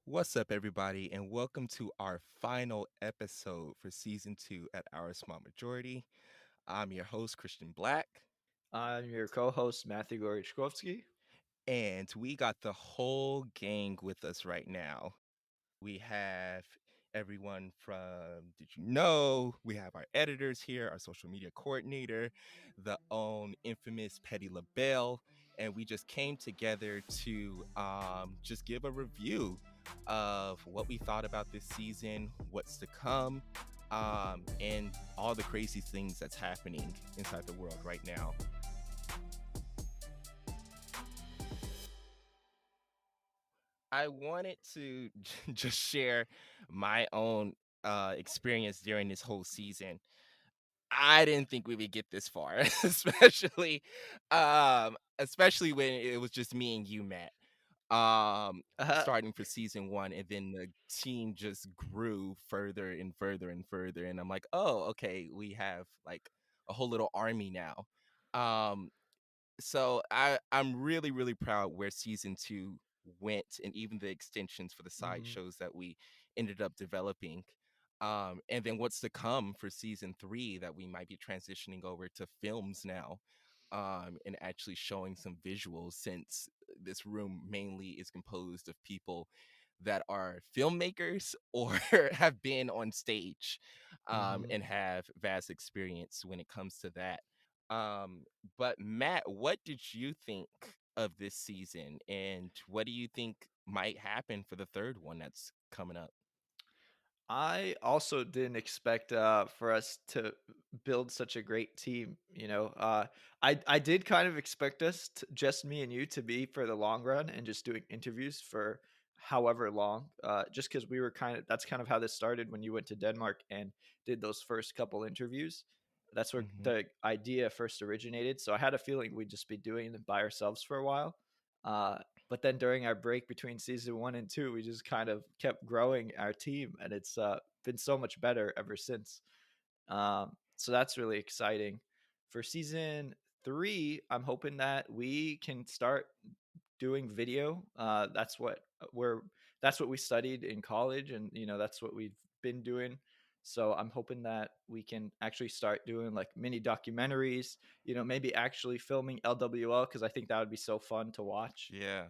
What's up, everybody, and welcome to our final episode for season two at Our Small Majority. I'm your host, Christian Black, I'm your co-host Matthew Goryczkowski. and we got the whole gang with us right now. We have everyone from Did You Know? We have our editors here, our social media coordinator, the own infamous Petty LaBelle, and we just came together to just give a review of what we thought about this season, what's to come, and all the crazy things that's happening inside the world right now. I wanted to just share my own experience during this whole season. I didn't think we would get this far, especially when it was just me and you, Matt. Uh, Starting for season one, and then the team just grew further and further and further, and I'm like, oh, okay, we have like a whole little army now. Um, so I'm really proud where season two went, and even the extensions for the side mhm, shows that we ended up developing. And then what's to come for season three that we might be transitioning over to films now, and actually showing some visuals, since this room mainly is composed of people that are filmmakers or have been on stage, mhm. and have vast experience when it comes to that. um but Matt, what did you think of this season, and what do you think might happen for the third one that's coming up? I also didn't expect for us to build such a great team. I did kind of expect us, just me and you, to be for the long run and just doing interviews for however long. Just because we were that's kind of how this started when you went to Denmark and did those first couple interviews. That's where Hmm. the idea first originated. So I had a feeling we'd just be doing it by ourselves for a while. Uh, but then during our break between season one and two, we just kind of kept growing our team, and it's been so much better ever since. So that's really exciting. For season three, I'm hoping that we can start doing video. We're that's what we studied in college, and that's what we've been doing. So I'm hoping that we can actually start doing like mini documentaries. Maybe actually filming LWL, because I think that would be so fun to watch. Yeah,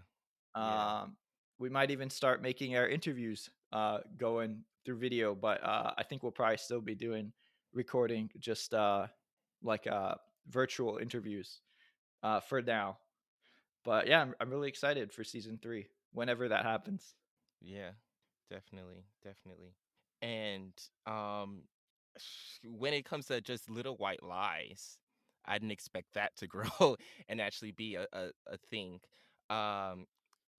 yeah, um, we might even start making our interviews going through video, but I think we'll probably still be doing recording, just like virtual interviews for now. But yeah, I'm really excited for season three, whenever that happens. yeah, definitely. And um when it comes to just little white lies, I didn't expect that to grow and actually be a thing. um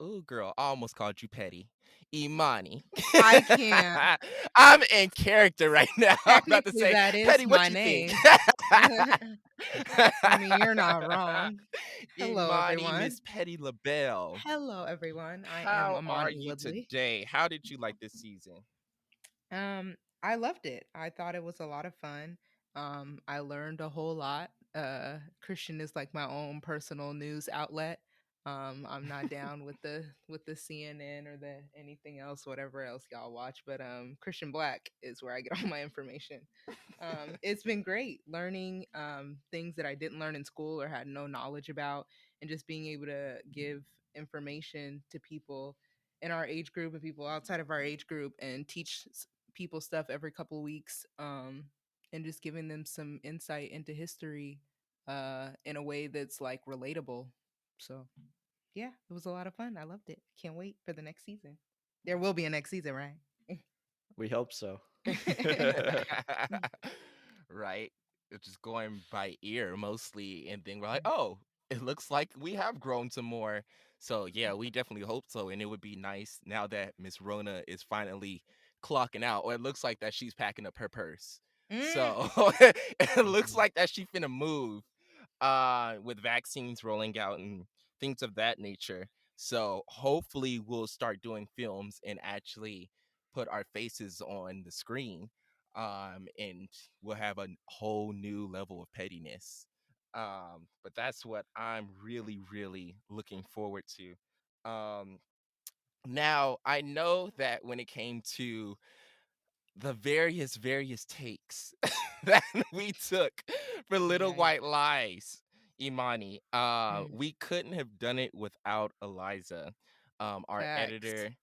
Oh, girl, I almost called you petty. Imani. I can't. I'm in character right now. I'm about to Technically, say, that is Petty, what my you think? name. I mean, you're not wrong. Hello, Imani, everyone. Miss Petty LaBelle. Hello, everyone. I am How are Amani you Woodley. today? How did you like this season? I loved it. I thought it was a lot of fun. I learned a whole lot. Christian is like my own personal news outlet. I'm not down with the CNN or the anything else, whatever else y'all watch. But Christian Black is where I get all my information. It's been great learning things that I didn't learn in school or had no knowledge about, and just being able to give information to people in our age group and people outside of our age group, and teach people stuff every couple of weeks, and just giving them some insight into history in a way that's like relatable. So yeah, it was a lot of fun. I loved it. Can't wait for the next season. There will be a next season, right? We hope so. Right? It's just going by ear mostly, and then we're like, oh, it looks like we have grown some more. So yeah, we definitely hope so. And it would be nice now that Miss Rona is finally clocking out, or it looks like that she's packing up her purse. Mm. So it looks Mhm. like that she finna move, with vaccines rolling out and things of that nature. So hopefully we'll start doing films and actually put our faces on the screen, and we'll have a whole new level of pettiness. But that's what I'm really looking forward to. Um Now, I know that when it came to the various takes that we took for Little Right. White Lies, Imani, Mm. we couldn't have done it without Eliza, our Facts. editor,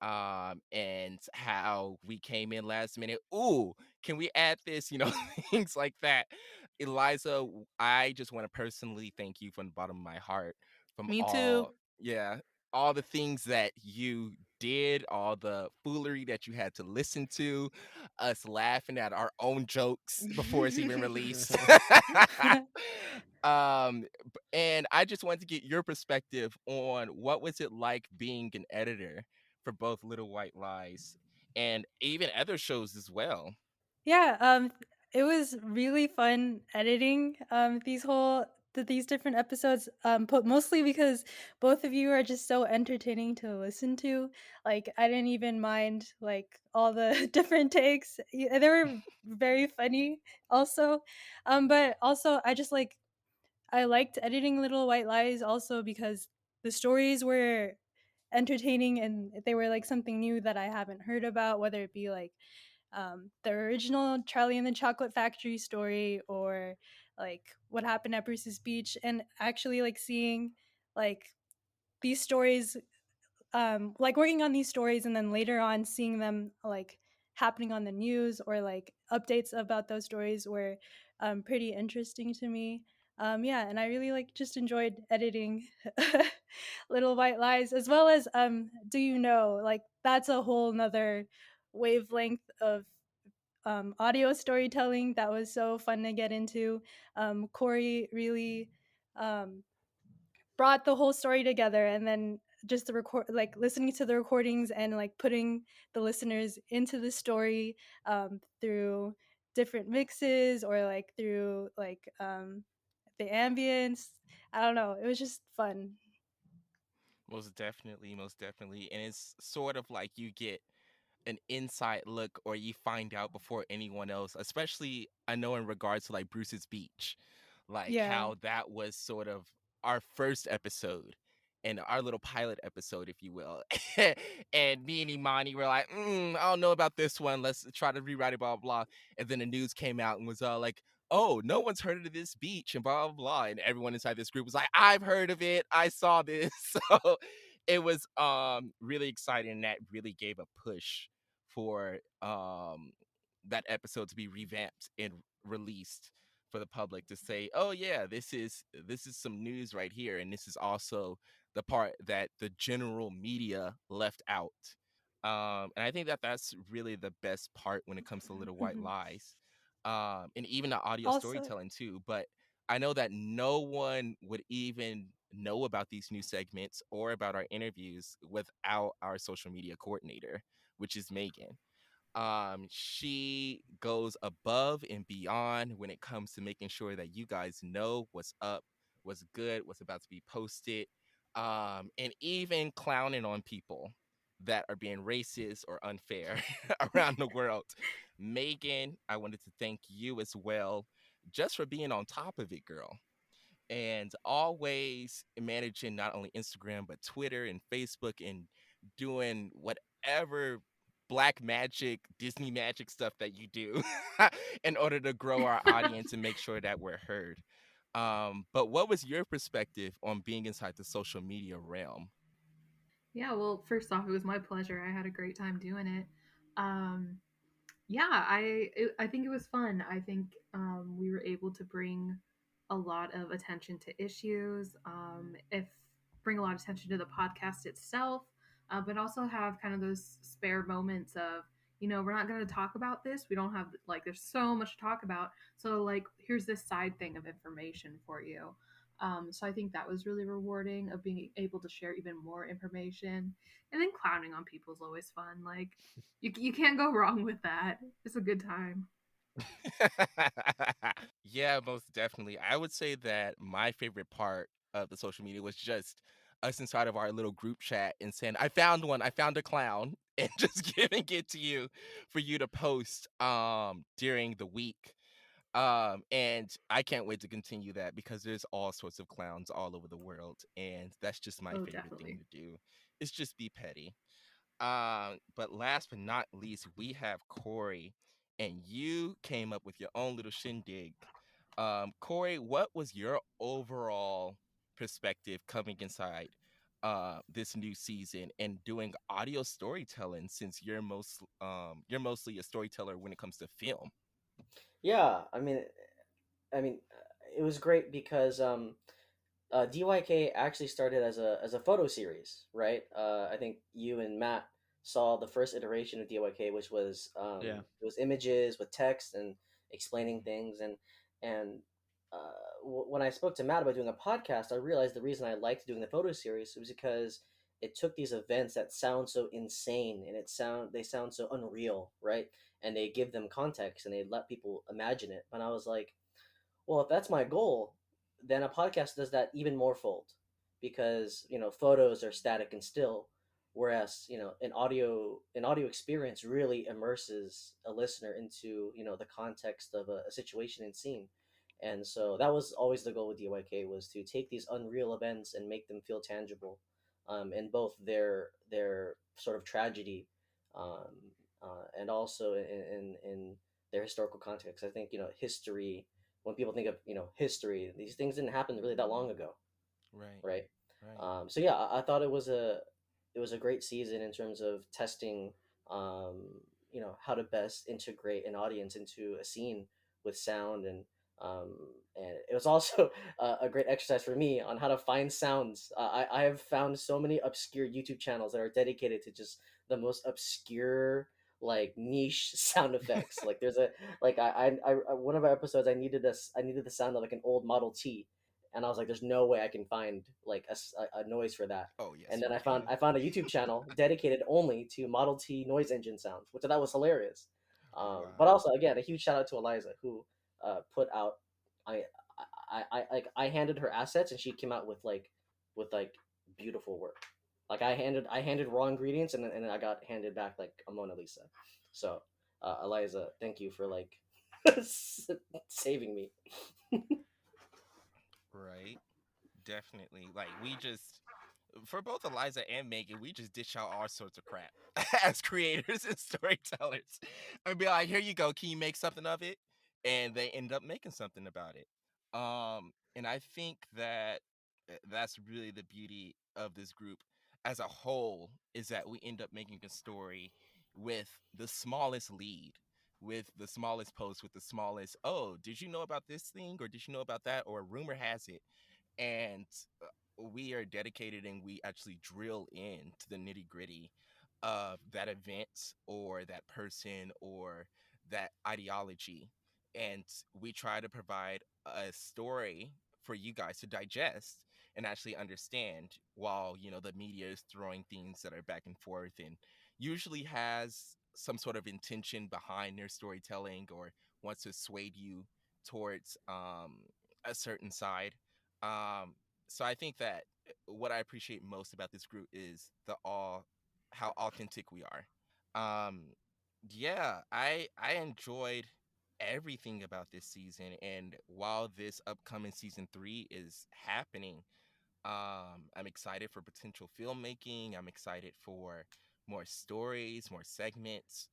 and how we came in last minute. Ooh, can we add this? You know, things like that. Eliza, I just want to personally thank you from the bottom of my heart from Me too. all, yeah, all the things that you did, all the foolery that you had to listen to, us laughing at our own jokes before it's even released. And I just wanted to get your perspective on what was it like being an editor for both Little White Lies and even other shows as well. Yeah, it was really fun editing these different episodes. But mostly because both of you are just so entertaining to listen to. Like I didn't even mind like all the different takes. They were very funny also. But also I liked editing Little White Lies also because the stories were entertaining and they were like something new that I haven't heard about, whether it be like the original Charlie and the Chocolate Factory story or like what happened at Bruce's Beach, and actually like seeing like these stories, like working on these stories and then later on seeing them like happening on the news or like updates about those stories were pretty interesting to me. Yeah, and I really like just enjoyed editing Little White Lies as well as Do You Know, like that's a whole nother wavelength of audio storytelling that was so fun to get into. Corey really um, brought the whole story together, and then just the record, like listening to the recordings and like putting the listeners into the story through different mixes or like through like the ambience. I don't know. It was just fun. Most definitely, most definitely. And it's sort of like you get an inside look or you find out before anyone else, especially I know in regards to like Bruce's Beach, like Yeah. how that was sort of our first episode and our little pilot episode, if you will. And me and Imani were like, I don't know about this one. Let's try to rewrite it, blah, blah, blah. And then the news came out and was like, oh, no one's heard of this beach and blah, blah, blah. And everyone inside this group was like, I've heard of it. I saw this. So it was really exciting. And that really gave a push for that episode to be revamped and released for the public to say, "Oh yeah, this is some news right here, and this is also the part that the general media left out." And I think that that's really the best part when it comes to Little White Mhm. Lies, and even the audio Also, storytelling too. But I know that no one would even know about these new segments or about our interviews without our social media coordinator, which is Megan. She goes above and beyond when it comes to making sure that you guys know what's up, what's good, what's about to be posted, and even clowning on people that are being racist or unfair around the world. Megan, I wanted to thank you as well just for being on top of it, girl, and always managing not only Instagram but Twitter and Facebook and doing whatever black magic, Disney magic stuff that you do in order to grow our audience and make sure that we're heard. But what was your perspective on being inside the social media realm? Yeah, well, first off, it was my pleasure. I had a great time doing it. Um, I think it was fun. I think we were able to bring a lot of attention to issues. If bring a lot of attention to the podcast itself, but also have kind of those spare moments of we're not going to talk about this. We don't have like there's so much to talk about. So like here's this side thing of information for you. So I think that was really rewarding of being able to share even more information, and then clowning on people is always fun. Like you can't go wrong with that. It's a good time. Yeah, most definitely. I would say that my favorite part of the social media was just us inside of our little group chat and saying, I found one, I found a clown, and just giving it to you for you to post during the week. And I can't wait to continue that because there's all sorts of clowns all over the world, and that's just my Oh, favorite thing definitely. to do. Is just be petty. But last but not least, we have Corey, and you came up with your own little shindig. Corey, what was your overall perspective coming inside this new season and doing audio storytelling since you're mostly a storyteller when it comes to film? Yeah, it was great because DYK actually started as a photo series, right? I think you and Matt saw the first iteration of DYK, which was Yeah. it was images with text and explaining things, and when I spoke to Matt about doing a podcast, I realized the reason I liked doing the photo series was because it took these events that sound so insane and they sound so unreal, right? And they give them context and they let people imagine it. And I was like, well, if that's my goal, then a podcast does that even more fold because, photos are static and still, whereas, an audio experience really immerses a listener into, the context of a situation and scene. And so that was always the goal with DYK, was to take these unreal events and make them feel tangible, in both their sort of tragedy, um, and also in their historical context. I think, history, when people think of, history, these things didn't happen really that long ago, Right, right? right. So yeah, I thought it was a great season in terms of testing, um, how to best integrate an audience into a scene with sound, um, and it was also a great exercise for me on how to find sounds. I have found so many obscure YouTube channels that are dedicated to just the most obscure, like, niche sound effects. Like there's a like one of our episodes, I needed the sound of like an old Model T, and I was like, there's no way I can find like a noise for that. Oh, yes, And you then I found can. I found a YouTube channel dedicated only to Model T noise engine sounds, which I thought was hilarious. But Wow. also, again, a huge shout out to Eliza, who put out. I I handed her assets and she came out with beautiful work. Like I handed raw ingredients, and then I got handed back like a Mona Lisa. So, Eliza, thank you for like saving me. Right. Definitely. Like we just for both Eliza and Megan, we just dish out all sorts of crap as creators and storytellers. I'd be like, here you go, can you make something of it? And they end up making something about it. And I think that that's really the beauty of this group as a whole is that we end up making a story with the smallest lead, with the smallest post, with the smallest, oh, did you know about this thing? Or did you know about that? Or rumor has it. And we are dedicated and we actually drill into the nitty gritty of that event or that person or that ideology. And we try to provide a story for you guys to digest and actually understand while, the media is throwing things that are back and forth and usually has some sort of intention behind their storytelling or wants to sway you towards a certain side. Um, so I think that what I appreciate most about this group is how authentic we are. Um, yeah, I enjoyed everything about this season, and while this upcoming season 3 is happening, I'm excited for potential filmmaking. I'm excited for more stories, more segments,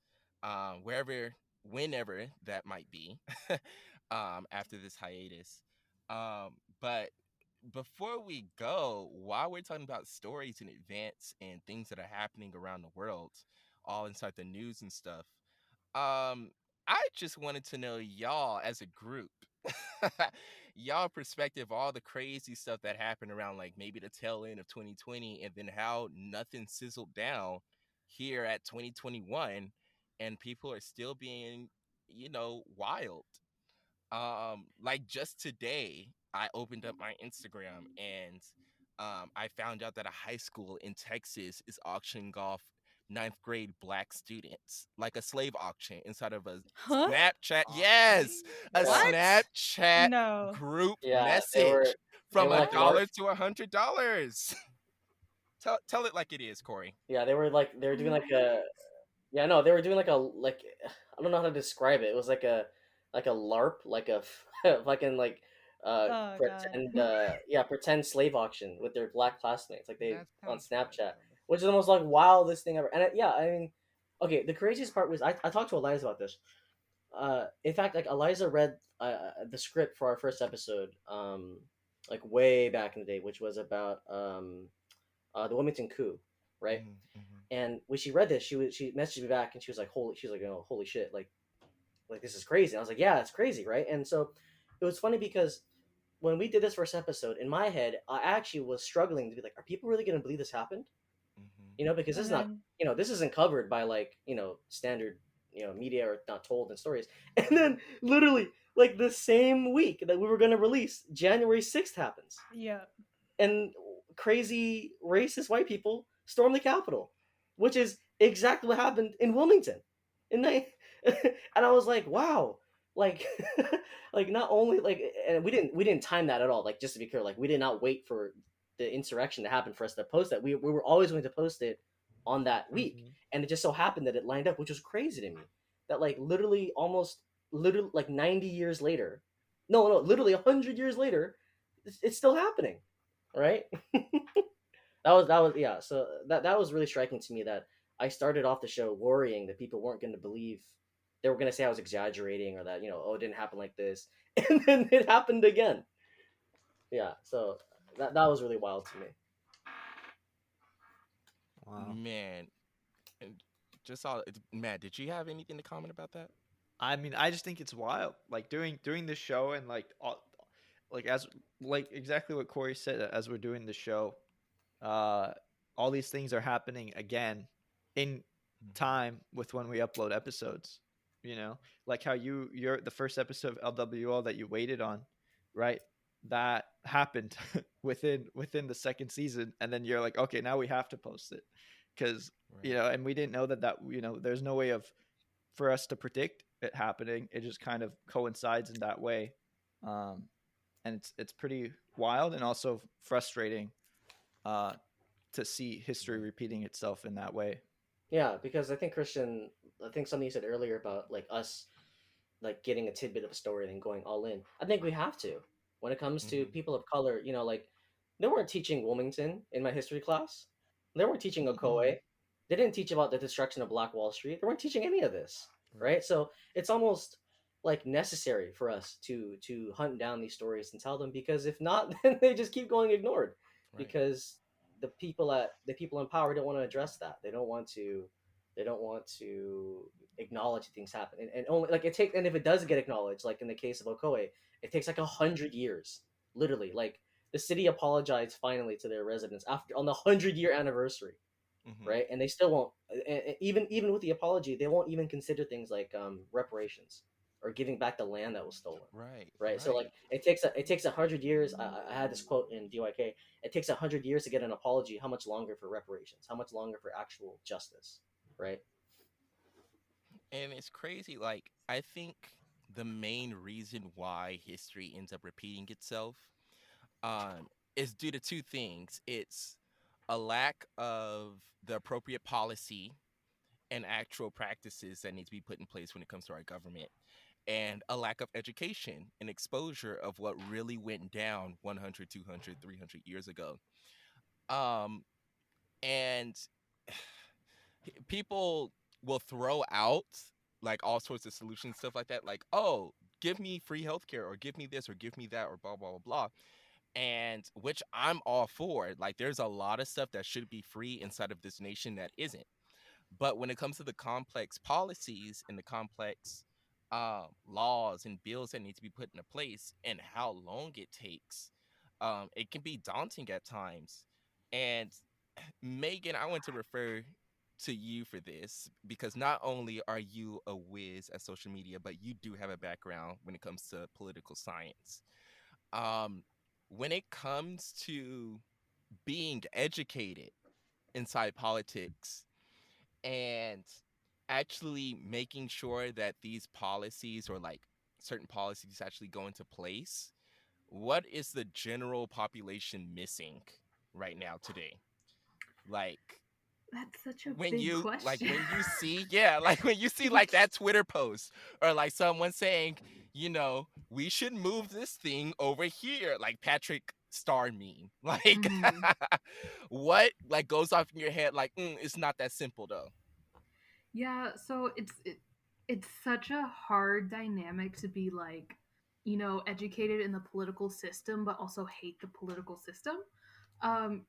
wherever, whenever that might be, after this hiatus. But before we go, while we're talking about stories in advance and things that are happening around the world, all inside the news and stuff, I just wanted to know y'all as a group, y'all perspective, all the crazy stuff that happened around like maybe the tail end of 2020, and then how nothing sizzled down here at 2021, and people are still being, wild. Like just today, I opened up my Instagram and I found out that a high school in Texas is auctioning off ninth grade black students, like a slave auction inside of a Huh? Snapchat. Yes, Auctioning? a Yeah, What? Snapchat No. group yeah, message they from were a like What? dollar LARP. to $100. Tell it like it is, Corey. Yeah, they were doing like What? a Yeah, no, they were doing like I don't know how to describe it. It was like a LARP, like a fucking like Oh God. pretend slave auction with their black classmates, like they That on sounds fun Snapchat, though. which is the most like wildest thing ever. And yeah, I mean, okay, the craziest part was I talked to Eliza about this. In fact, like Eliza read the script for our first episode, like way back in the day, which was about the Wilmington coup, right? Mhm, mhm, And when she read this, she messaged me back and she was like, holy shit, like this is crazy. And I was like, yeah, it's crazy, right? And so it was funny because when we did this first episode, in my head, I actually was struggling to be like, are people really going to believe this happened? mhm. Because this And is not, then this isn't covered by like, standard, media or not told in stories. And then literally like the same week that we were going to release, January 6th happens. yeah. And crazy racist white people storm the Capitol, which is exactly what happened in Wilmington. And and I was like, wow, like, like not only like, and we didn't time that at all. Like just to be clear, like we did not wait for the insurrection to happen for us to post that. We were always going to post it on that week, Mhm. and it just so happened that it lined up, which was crazy to me. That like literally like 90 years later, no, literally 100 years later, it's still happening, right? That was yeah. So that was really striking to me that I started off the show worrying that people weren't going to believe, they were going to say I was exaggerating or that oh, it didn't happen like this, and then it happened again. Yeah. So that was really wild to me. Wow. Man, and just all Matt, did you have anything to comment about that? I mean, I just think it's wild. Like doing the show and like like as like exactly what Corey said as we're doing the show, uh, all these things are happening again in Mhm. time with when we upload episodes. Like how you're the first episode of LWO that you waited on, right? That happened within the second season, and then you're like, okay, now we have to post it because Right. and we didn't know that there's no way of for us to predict it happening. It just kind of coincides in that way, um, and it's pretty wild and also frustrating uh, to see history Right. repeating itself in that way. Yeah, because I think something you said earlier about like us like getting a tidbit of a story and then going all in. I think we have to when it comes to Mhm. people of color. Like they weren't teaching Wilmington in my history class. They weren't teaching Mm-mm. Okoe. They didn't teach about the destruction of Black Wall Street. They weren't teaching any of this, Right. right? So it's almost like necessary for us to hunt down these stories and tell them, because if not, then they just keep going ignored, Right. because the people in power don't want to address that. They don't want to acknowledge that things happen, and only like and if it does get acknowledged, like in the case of Okoe, it takes like 100 years, literally. Like the city apologized finally to their residents after on the 100-year anniversary, Mhm. right? And they still won't, even with the apology, they won't even consider things like reparations or giving back the land that was stolen, Right. right? So like Right. it takes 100 years. I had this quote in DYK. It takes 100 years to get an apology. How much longer for reparations? How much longer for actual justice, right? And it's crazy. Like, I think the main reason why history ends up repeating itself um, is due to two things. It's a lack of the appropriate policy and actual practices that need to be put in place when it comes to our government, and a lack of education and exposure of what really went down 100, 200, 300 years ago. Um, and people will throw out like all sorts of solutions, stuff like that, like, oh, give me free healthcare or give me this or give me that or blah blah blah blah, and which I'm all for. Like, there's a lot of stuff that should be free inside of this nation that isn't. But when it comes to the complex policies and the complex laws and bills that need to be put into place and how long it takes, it can be daunting at times. And Megan, I want to refer to you for this because not only are you a whiz at social media, but you do have a background when it comes to political science. Um, when it comes to being educated inside politics and actually making sure that these policies or like certain policies actually go into place, what is the general population missing right now today? Like, That's such a when big you like question. when you see, yeah, like when you see like that Twitter post or like someone saying, we should move this thing over here, like Patrick star mean? Like, Mhm. what like goes off in your head? Like, it's not that simple though. Yeah, so it's such a hard dynamic to be like, educated in the political system but also hate the political system.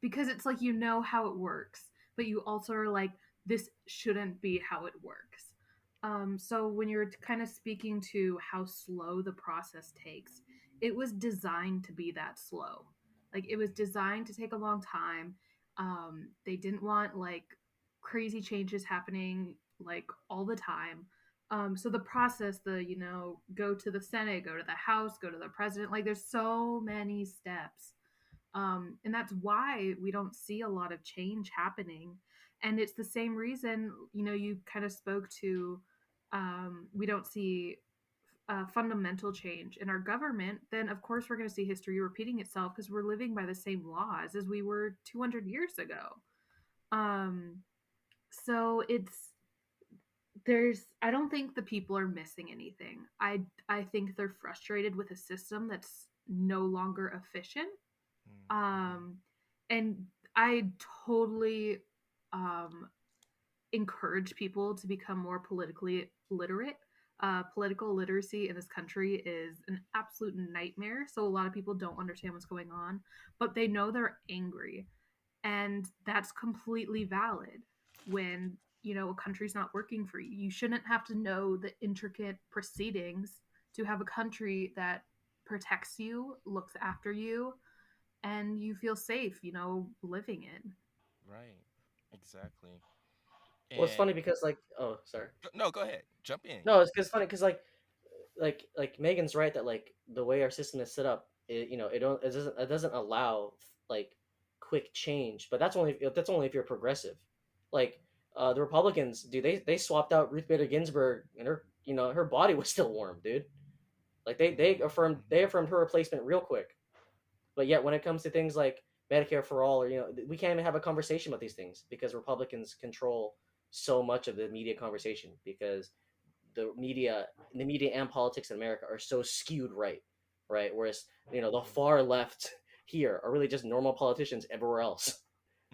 Because it's like you know how it works, but you also are like, this shouldn't be how it works. So when you're kind of speaking to how slow the process takes, it was designed to be that slow. Like it was designed to take a long time. They didn't want like crazy changes happening like all the time. So the process, go to the Senate, go to the House, go to the president, like there's so many steps. And that's why we don't see a lot of change happening. And it's the same reason, you kind of spoke to, we don't see fundamental change in our government. Then of course we're going to see history repeating itself because we're living by the same laws as we were 200 years ago. Um, so I don't think the people are missing anything. I think they're frustrated with a system that's no longer efficient. Mm-hmm. um and I totally um encourage people to become more politically literate. Political literacy in this country is an absolute nightmare, so a lot of people don't understand what's going on, but they know they're angry, and that's completely valid. When a country's not working for you, you shouldn't have to know the intricate proceedings to have a country that protects you, looks after you, and you feel safe, living in. Right. Exactly. Well, it's funny And because like, oh, sorry. no, go ahead. Jump in. No, it's funny because like Megan's right that like the way our system is set up, it doesn't allow like quick change. But that's only if you're progressive. Like the Republicans, dude, they swapped out Ruth Bader Ginsburg and her body was still warm, dude. Like they affirmed Mm-hmm. they affirmed her replacement real quick. But yet when it comes to things like Medicare for all, or we can't even have a conversation about these things because Republicans control so much of the media conversation because the media and politics in America are so skewed right? Whereas the far left here are really just normal politicians everywhere else,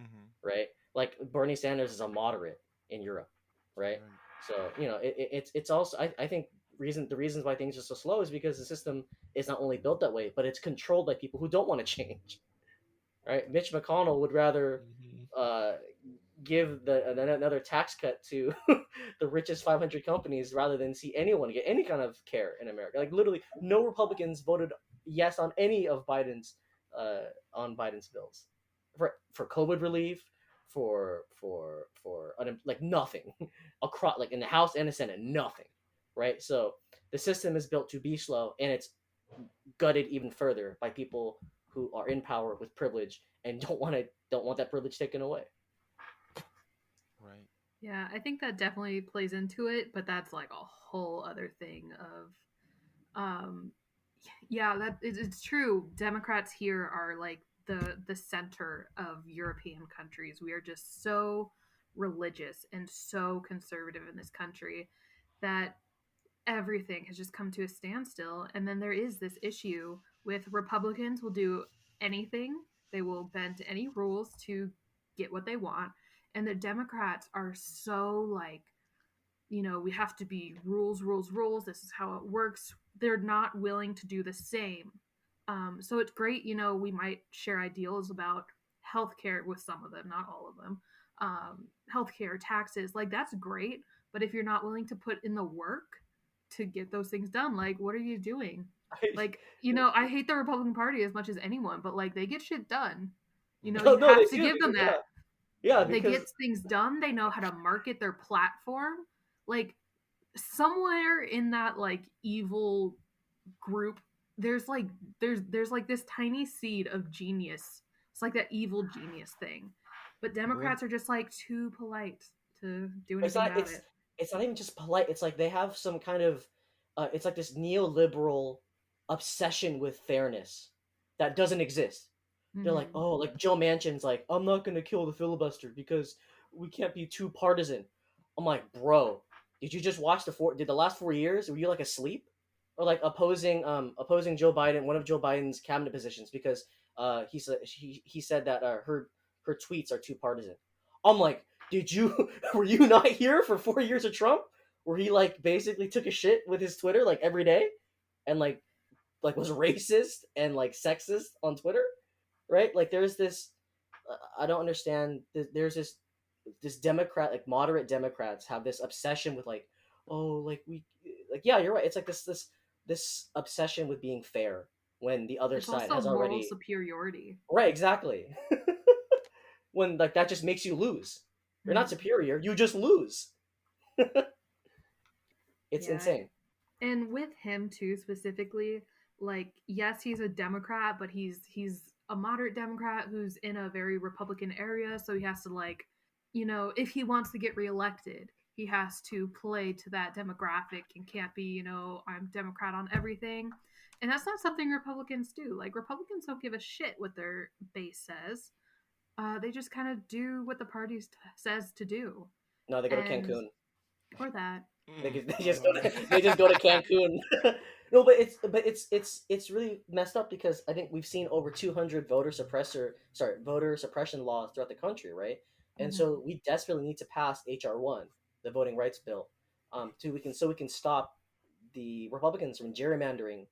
Mm-hmm. right? Like Bernie Sanders is a moderate in Europe, right? Right. So it's also I think the reasons why things are so slow is because the system is not only built that way, but it's controlled by people who don't want to change, right? Mitch McConnell would rather Mm-hmm. uh, give another tax cut to the richest 500 companies rather than see anyone get any kind of care in America. Like literally, no Republicans voted yes uh, on Biden's bills for COVID relief, like nothing across, like in the House and the Senate, nothing, right? So the system is built to be slow, and it's gutted even further by people who are in power with privilege and don't want that privilege taken away. Right. Yeah, I think that definitely plays into it, but that's like a whole other thing of yeah, it's true. Democrats here are like the center of European countries. We are just so religious and so conservative in this country that everything has just come to a standstill. And then there is this issue with Republicans will do anything, they will bend to any rules to get what they want. And the Democrats are so like, we have to be rules, rules, rules. This is how it works. They're not willing to do the same. So it's great, we might share ideals about healthcare with some of them, not all of them. Healthcare, taxes, like that's great. But if you're not willing to put in the work to get those things done, like what are you doing? Like, I hate the Republican Party as much as anyone, but like they get shit done. No, You no, have they to do give them because that. yeah, They because get things done. They know how to market their platform. Like somewhere in that like evil group, there's like this tiny seed of genius. It's like that evil genius thing. But well, Democrats are just like too polite to do it's anything not about it. it's not even just polite. It's like they have some kind of it's like this neoliberal obsession with fairness that doesn't exist. They're like, Mm-hmm. oh, like Joe Manchin's like, I'm not gonna kill the filibuster because we can't be too partisan. I'm like, bro, did you just watch did the last 4 years? Were you like asleep? Or like opposing Joe Biden, one of Joe Biden's cabinet positions, because he said that her tweets are too partisan. I'm like, did you were you not here for 4 years of Trump, where he like basically took a shit with his Twitter like every day, and like was racist and like sexist on Twitter, right? Like there's this, I don't understand. There's this Democrat, like moderate Democrats have this obsession with like, oh, like we, like yeah, you're right. It's like this obsession with being fair when the other It's side also has moral already, superiority. right, exactly. When like that just makes you lose. You're not Mhm. superior. You just lose. It's Yeah. insane. And with him too specifically, like yes, he's a Democrat, but he's a moderate Democrat who's in a very Republican area, so he has to like, if he wants to get reelected, he has to play to that demographic and can't be, I'm Democrat on everything. And that's not something Republicans do. Like Republicans don't give a shit what their base says. They just kind of do what the party says to do, No, they go to and Cancun. or that. They just go to they just go to Cancun. No, but it's really messed up because I think we've seen over 200 voter suppression laws throughout the country, right? And Mhm. so we desperately need to pass HR 1, the voting rights bill, so we can stop the Republicans from gerrymandering,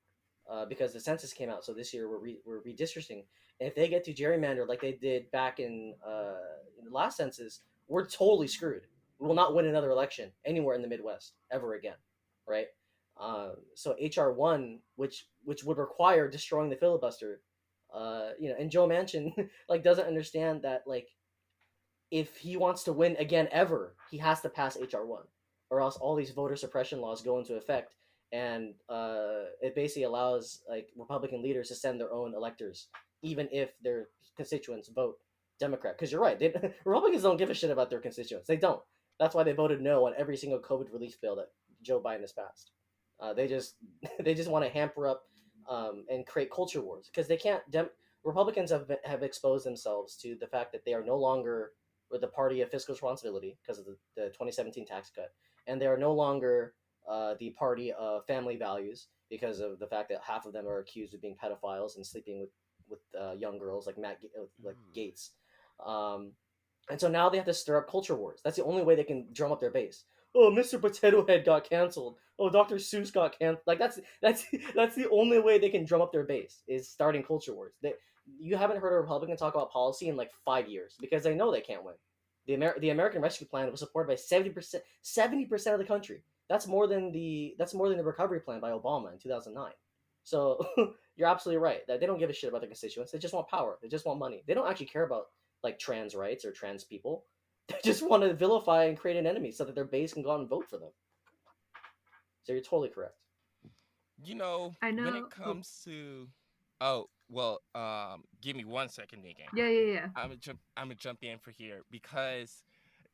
because the census came out. So this year we're redistricting, and if they get to gerrymander like they did back in the last census, we're totally screwed. We will not win another election anywhere in the Midwest ever again, right? So HR 1, which would require destroying the filibuster, and Joe Manchin like doesn't understand that like if he wants to win again ever, he has to pass HR 1, or else all these voter suppression laws go into effect, and it basically allows like Republican leaders to send their own electors, even if their constituents vote Democrat. Because you're right, Republicans don't give a shit about their constituents. They don't. That's why they voted no on every single COVID relief bill that Joe Biden has passed. They just they just want to hamper up, and create culture wars because they can't. Republicans have exposed themselves to the fact that they are no longer with the party of fiscal responsibility because of the 2017 tax cut, and they are no longer the party of family values because of the fact that half of them are accused of being pedophiles and sleeping with young girls like like Gates. Um, and so now they have to stir up culture wars. That's the only way they can drum up their base. Oh, Mr. Potato Head got canceled. Oh, Dr. Seuss got canceled. Like that's the only way they can drum up their base is starting culture wars. You haven't heard a Republican talk about policy in like 5 years because they know they can't win. The American Rescue Plan was supported by 70% of the country. That's more than the recovery plan by Obama in 2009. So you're absolutely right that they don't give a shit about their constituents. They just want power. They just want money. They don't actually care about like trans rights or trans people. They just want to vilify and create an enemy so that their base can go out and vote for them. So you're totally correct. I When it know. Oh, comes to, oh well, give me 1 second, Megan. yeah, yeah, yeah. I'm gonna jump in for here because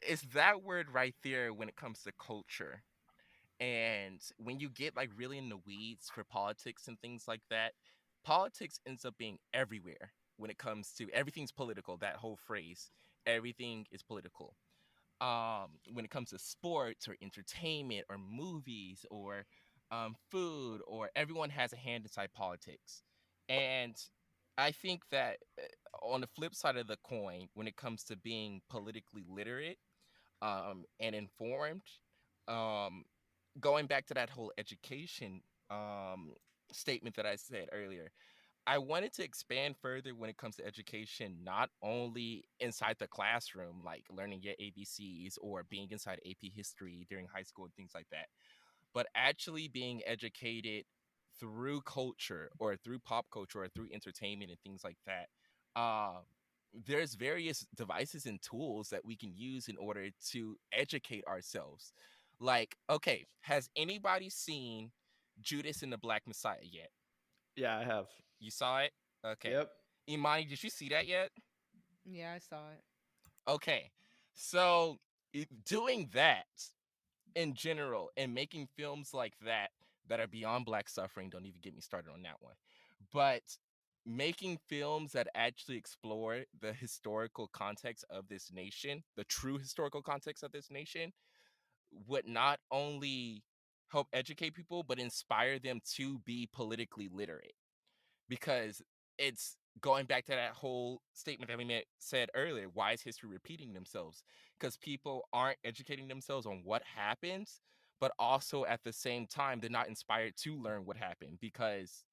it's that word right there when it comes to culture. And when you get like really in the weeds for politics and things like that, politics ends up being everywhere when it comes to everything's political. That whole phrase, everything is political. When it comes to sports or entertainment or movies or food, or everyone has a hand inside politics. And I think that on the flip side of the coin, when it comes to being politically literate and informed, um, going back to that whole education um, statement that I said earlier, I wanted to expand further when it comes to education, not only inside the classroom, like learning your ABCs or being inside AP history during high school and things like that, but actually being educated through culture or through pop culture or through entertainment and things like that. There's various devices and tools that we can use in order to educate ourselves. Like, okay, has anybody seen Judas and the Black Messiah yet? Yeah, I have. You saw it? Okay. Yep. Imani, did you see that yet? Yeah, I saw it. Okay. So, doing that in general and making films like that are beyond black suffering, don't even get me started on that one. But making films that actually explore the historical context of this nation, the true historical context of this nation, would not only help educate people but inspire them to be politically literate, because it's going back to that whole statement that said earlier, why is history repeating themselves? Because people aren't educating themselves on what happens, but also at the same time, they're not inspired to learn what happened because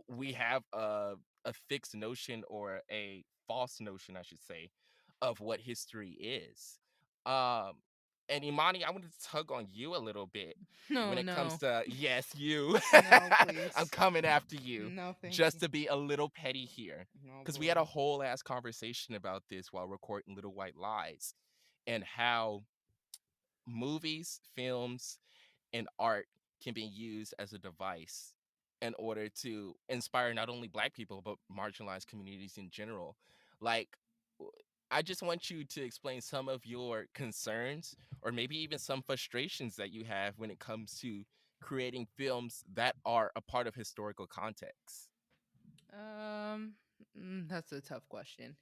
we have a fixed notion or a false notion, I should say, of what history is. Um, and Imani, I wanted to tug on you a little bit when No, it comes no, to, yes, you. no, I'm please. coming after you No, thank just you. to be a little petty here. Oh Because we had boy. a whole ass conversation about this while recording Little White Lies and how movies, films, and art can be used as a device in order to inspire not only Black people, but marginalized communities in general. Like, I just want you to explain some of your concerns or maybe even some frustrations that you have when it comes to creating films that are a part of historical context. Um, that's a tough question.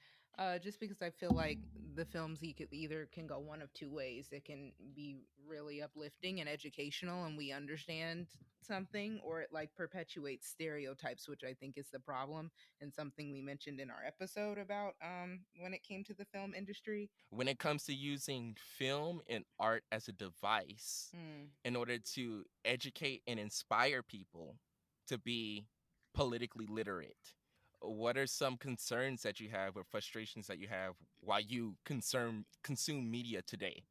Just because I feel like the films either can go one of two ways. It can be really uplifting and educational, and we understand something, or it like perpetuates stereotypes, which I think is the problem, and something we mentioned in our episode about when it came to the film industry. When it comes to using film and art as a device Hmm. in order to educate and inspire people to be politically literate, what are some concerns that you have or frustrations that you have while you consume media today?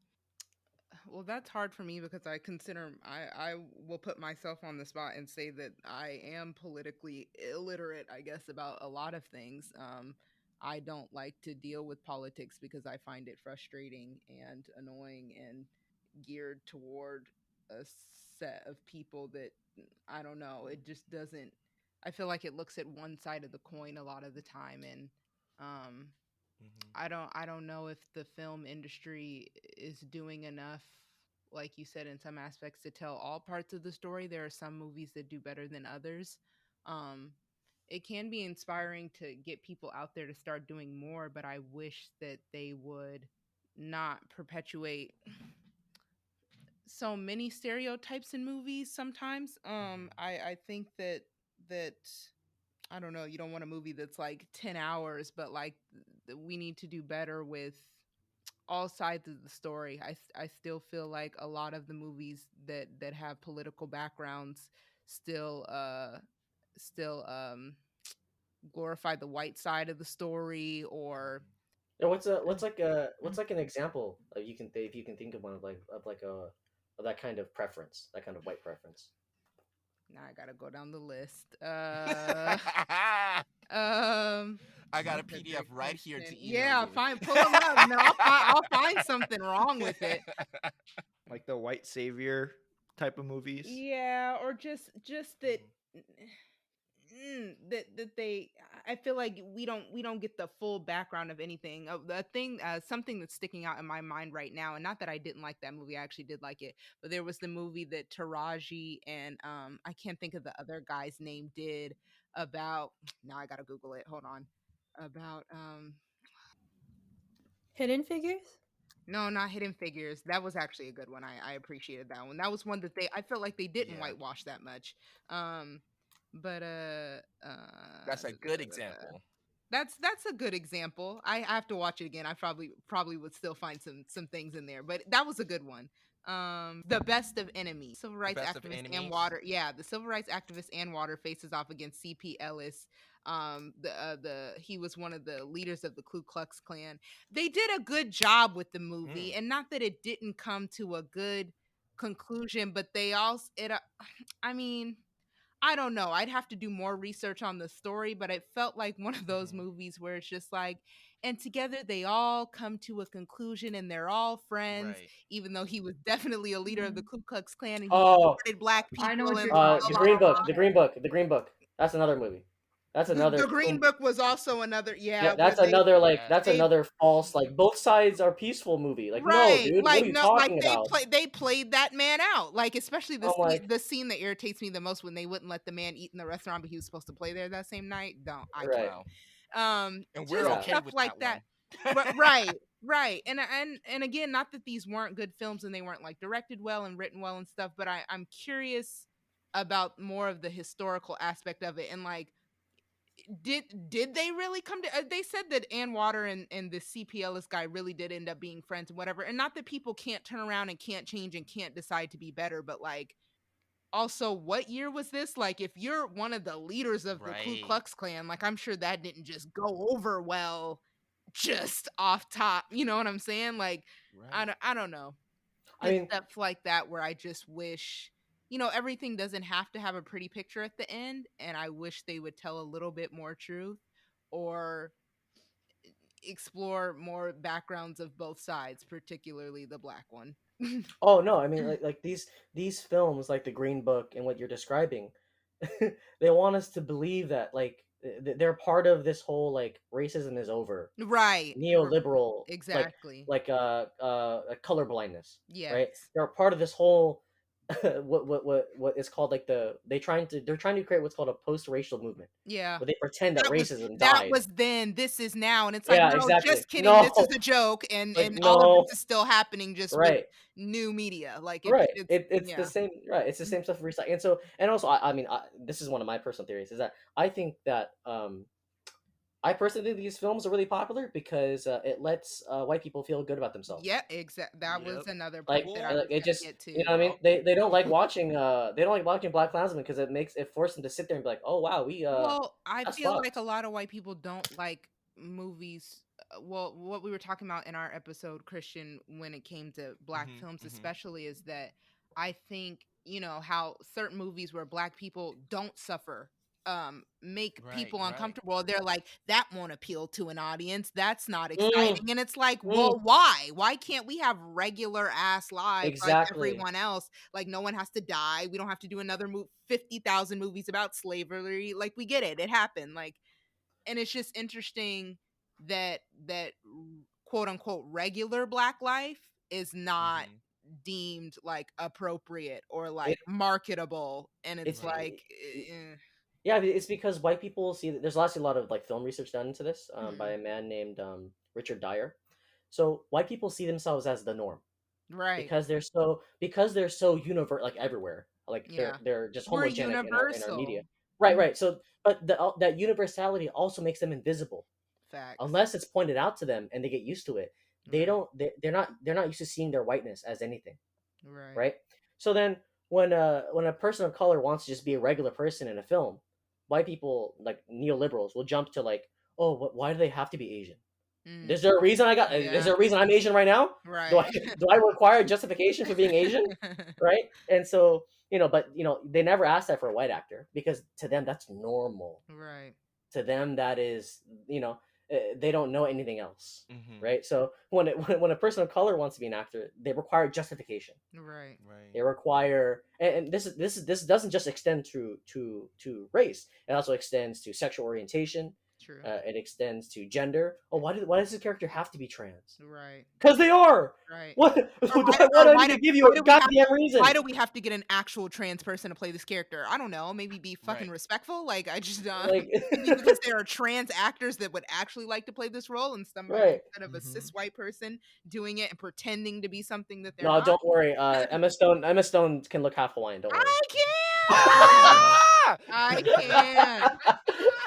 Well, that's hard for me because I will put myself on the spot and say that I am politically illiterate, I guess, about a lot of things. I don't like to deal with politics because I find it frustrating and annoying and geared toward a set of people that I don't know. It just doesn't. I feel like it looks at one side of the coin a lot of the time, and um, Hmm. I don't know if the film industry is doing enough, like you said, in some aspects to tell all parts of the story. There are some movies that do better than others. Um, it can be inspiring to get people out there to start doing more, but I wish that they would not perpetuate so many stereotypes in movies sometimes. I think that I don't know, you don't want a movie that's like 10 hours, but like we need to do better with all sides of the story. I still feel like a lot of the movies that have political backgrounds still glorify the white side of the story, or Yeah, what's like an example of you can if you can think of one of like a of that kind of preference, that kind of white preference. now I gotta go down the list. I got a That's a PDF good right here question. to email Yeah, you. fine, pull them up. No, I'll find something wrong with it. Like the white savior type of movies. Yeah, or just that that they I feel like we don't get the full background of anything. The thing something that's sticking out in my mind right now, and not that I didn't like that movie, I actually did like it, but there was the movie that Taraji and I can't think of the other guy's name did about now I got to Google it. Hold on. About Hidden Figures? no, not Hidden Figures. That was actually a good one. I appreciated that one. That was one that I felt like they didn't Yeah, whitewash that much. Um, but that's a good example. that's a good example. I have to watch it again. I probably would still find some things in there, but that was a good one. The Best of Enemies. Civil The rights best of activist and enemies. Water. Yeah, the civil rights activist and Water faces off against C.P. Ellis. The he was one of the leaders of the Ku Klux Klan. They did a good job with the movie, Mm, and not that it didn't come to a good conclusion, but they also it. I mean, I don't know. I'd have to do more research on the story, but it felt like one of those hmm. movies where it's just like, and together they all come to a conclusion and they're all friends, Right. even though he was definitely a leader of the Mhm. Ku Klux Klan and he Oh, supported black I know people what and you're blah, the talking blah, blah, Green blah, Book, blah. about. the Green Book, the Green Book. That's another movie. That's The another Green Book was also another, yeah, yeah, where that's another like Yeah. that's they another false like both sides are peaceful movie. Like no, right, dude, what like are you no, like talking about? they played that man out, like especially I'm like, the scene that irritates me the most when they wouldn't let the man eat in the restaurant, but he was supposed to play there that same night. Don't I can't. right, Wow. And we're Just yeah. okay stuff with like that that. one. Right, right. And again, not that these weren't good films and they weren't like directed well and written well and stuff, but I'm curious about more of the historical aspect of it, and like did they really come to they said that Ann Water and the CPLS guy really did end up being friends and whatever, and not that people can't turn around and can't change and can't decide to be better, but like also what year was this? Like if you're one of the leaders of the Ku Right. Klux Klan, like I'm sure that didn't just go over well just off top, you know what I'm saying? Like Right. I don't know. I It's mean, stuff like that where I just wish, you know, everything doesn't have to have a pretty picture at the end, and I wish they would tell a little bit more truth or explore more backgrounds of both sides, particularly the black one. oh no, I mean like these films like the Green Book and what you're describing, they want us to believe that like they're part of this whole like racism is over, Right. neoliberal, Exactly. color blindness, Yes. right? They're part of this whole what is called like they're trying to create what's called a post-racial movement Yeah. where they pretend that racism That died. was then, this is now, and it's like, Yeah, no, exactly. just kidding. This is No, a joke, like and all of no, this is still happening just with right. new media. Like Right. it's It's the yeah. same. Right. It's the same stuff for recycling. And so, and also, I mean, this is one of my personal theories is that I think that I personally think these films are really popular because it lets white people feel good about themselves. Yeah, exact. That was Yep. another Like, point that I Well, was it gonna just, get you know what I mean? well, They don't like watching Black Klansman because it forced them to sit there and be like, oh wow, Well, I that's feel like fucked. a lot of white people don't like movies. Well, what we were talking about in our episode, Christian, when it came to black mhm, films, mhm. especially, is that I think, you know, how certain movies where black people don't suffer make Right, people right. uncomfortable. They're like, that won't appeal to an audience. That's not Mm, exciting. And it's like, mm, well, why? Why can't we have regular ass lives like exactly. everyone else? Like no one has to die. We don't have to do another 50,000 movies about slavery. Like we get it. It happened. Like, and it's just interesting that quote unquote regular black life is not Mhm. deemed like appropriate or It like marketable, and it's it's Right. like Yeah, it's because white people see that there's actually a lot of like film research done into this by mhm. a man named Richard Dyer. So white people see themselves as the norm Right, because they're so universal, like everywhere, like yeah, they're just we're homogenic in our media. universal. Right, Mhm. right. So, but that universality also makes them invisible Facts. unless it's pointed out to them and they get used to it. They Right, don't. They're not used to seeing their whiteness as anything, right. right? So then when a person of color wants to just be a regular person in a film, white people like neoliberals will jump to like, oh, why do they have to be Asian? Mm, Is there a reason I got? Is yeah, there a reason I'm Asian right now? Do right. I do I require justification for being Asian? Right? And so but they never ask that for a white actor because to them that's normal. Right, To them that is they don't know anything else, Mhm. right? So when a person of color wants to be an actor, they require justification. right. Right. They require, and this doesn't just extend to race. It also extends to sexual orientation. True. It extends to gender. Oh, why does this character have to be trans? Right, Because they are. right. What? Or Why do I why need do to give you why a do we have goddamn why reason? do we have to get an actual trans person to play this character? I don't know. Maybe be fucking Right. respectful. Like I just Like, maybe because there are trans actors that would actually like to play this role, and somebody right? instead of a cis Mhm. white person doing it and pretending to be something that they're No, not. don't worry. Emma Stone can look half Hawaiian. Don't worry. I can't. Ah! I can't.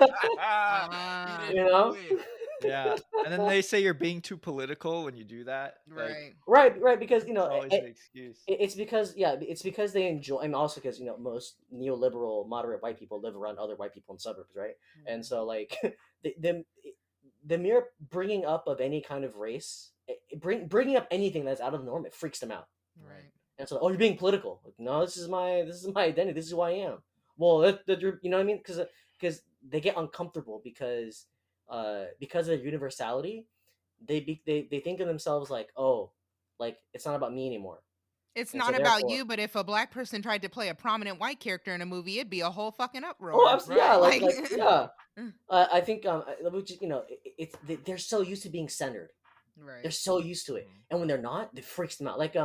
He You didn't Ah, do know. it. Yeah. And then they say you're being too political when you do that. Like, right. Right, because it's always an excuse. it's because it's because they enjoy, and also because most neoliberal moderate white people live around other white people in suburbs, right? And so like the mere bringing up of any kind of race, bringing up anything that's out of the norm, it freaks them out. Right. And so, oh, you're being political. Like, no, this is my identity. This is who I am. Well, you know what I mean? Because they get uncomfortable because of their universality. They think of themselves like, oh, like it's not about me anymore. It's And so not about therefore, you, but if a black person tried to play a prominent white character in a movie, it'd be a whole fucking oh, uproar. absolutely, yeah, Right. Like, yeah. I think which they're so used to being centered. right. They're so used to it, Mhm. and when they're not, it freaks them out. Like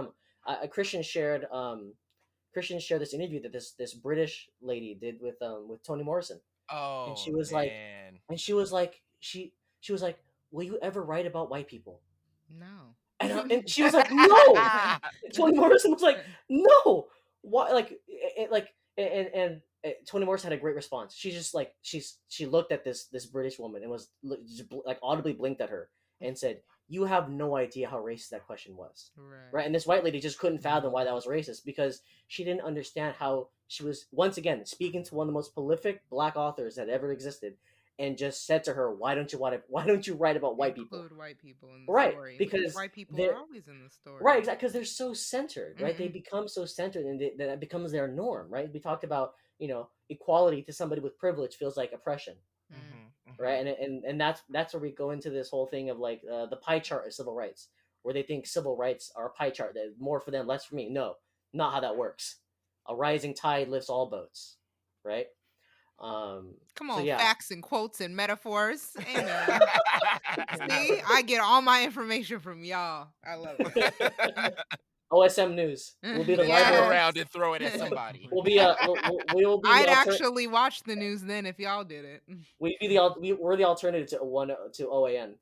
Christian shared this interview that this British lady did with Toni Morrison, and Oh she was like, man. she was like, will you ever write about white people? No. And she was like, no. Toni Morrison was like, no. Why? Like, like, Toni Morrison had a great response. She's just like she looked at this British woman and was like audibly blinked at her and said, "You have no idea how racist that question was." Right? And this white lady just couldn't fathom why that was racist because she didn't understand how she was once again speaking to one of the most prolific Black authors that ever existed, and just said to her, "Why don't you write about white people?" Include white people in the Right, story because white people they're are always in the story. right, exactly, because they're so centered, right? They Mm-mm. become so centered, and that becomes their norm, right? We talked about equality to somebody with privilege feels like oppression, right? And that's where we go into this whole thing of like the pie chart of civil rights, where they think civil rights are a pie chart that more for them, less for me. No, not how that works. A rising tide lifts all boats, right? Come So on, yeah. facts and quotes and metaphors. Amen. See, I get all my information from y'all. I love it. OSM News. We'll be the Just go rival. around and throw it at somebody. We'll be we will be I'd the actually watch the news then if y'all did it. we're the alternative to OAN.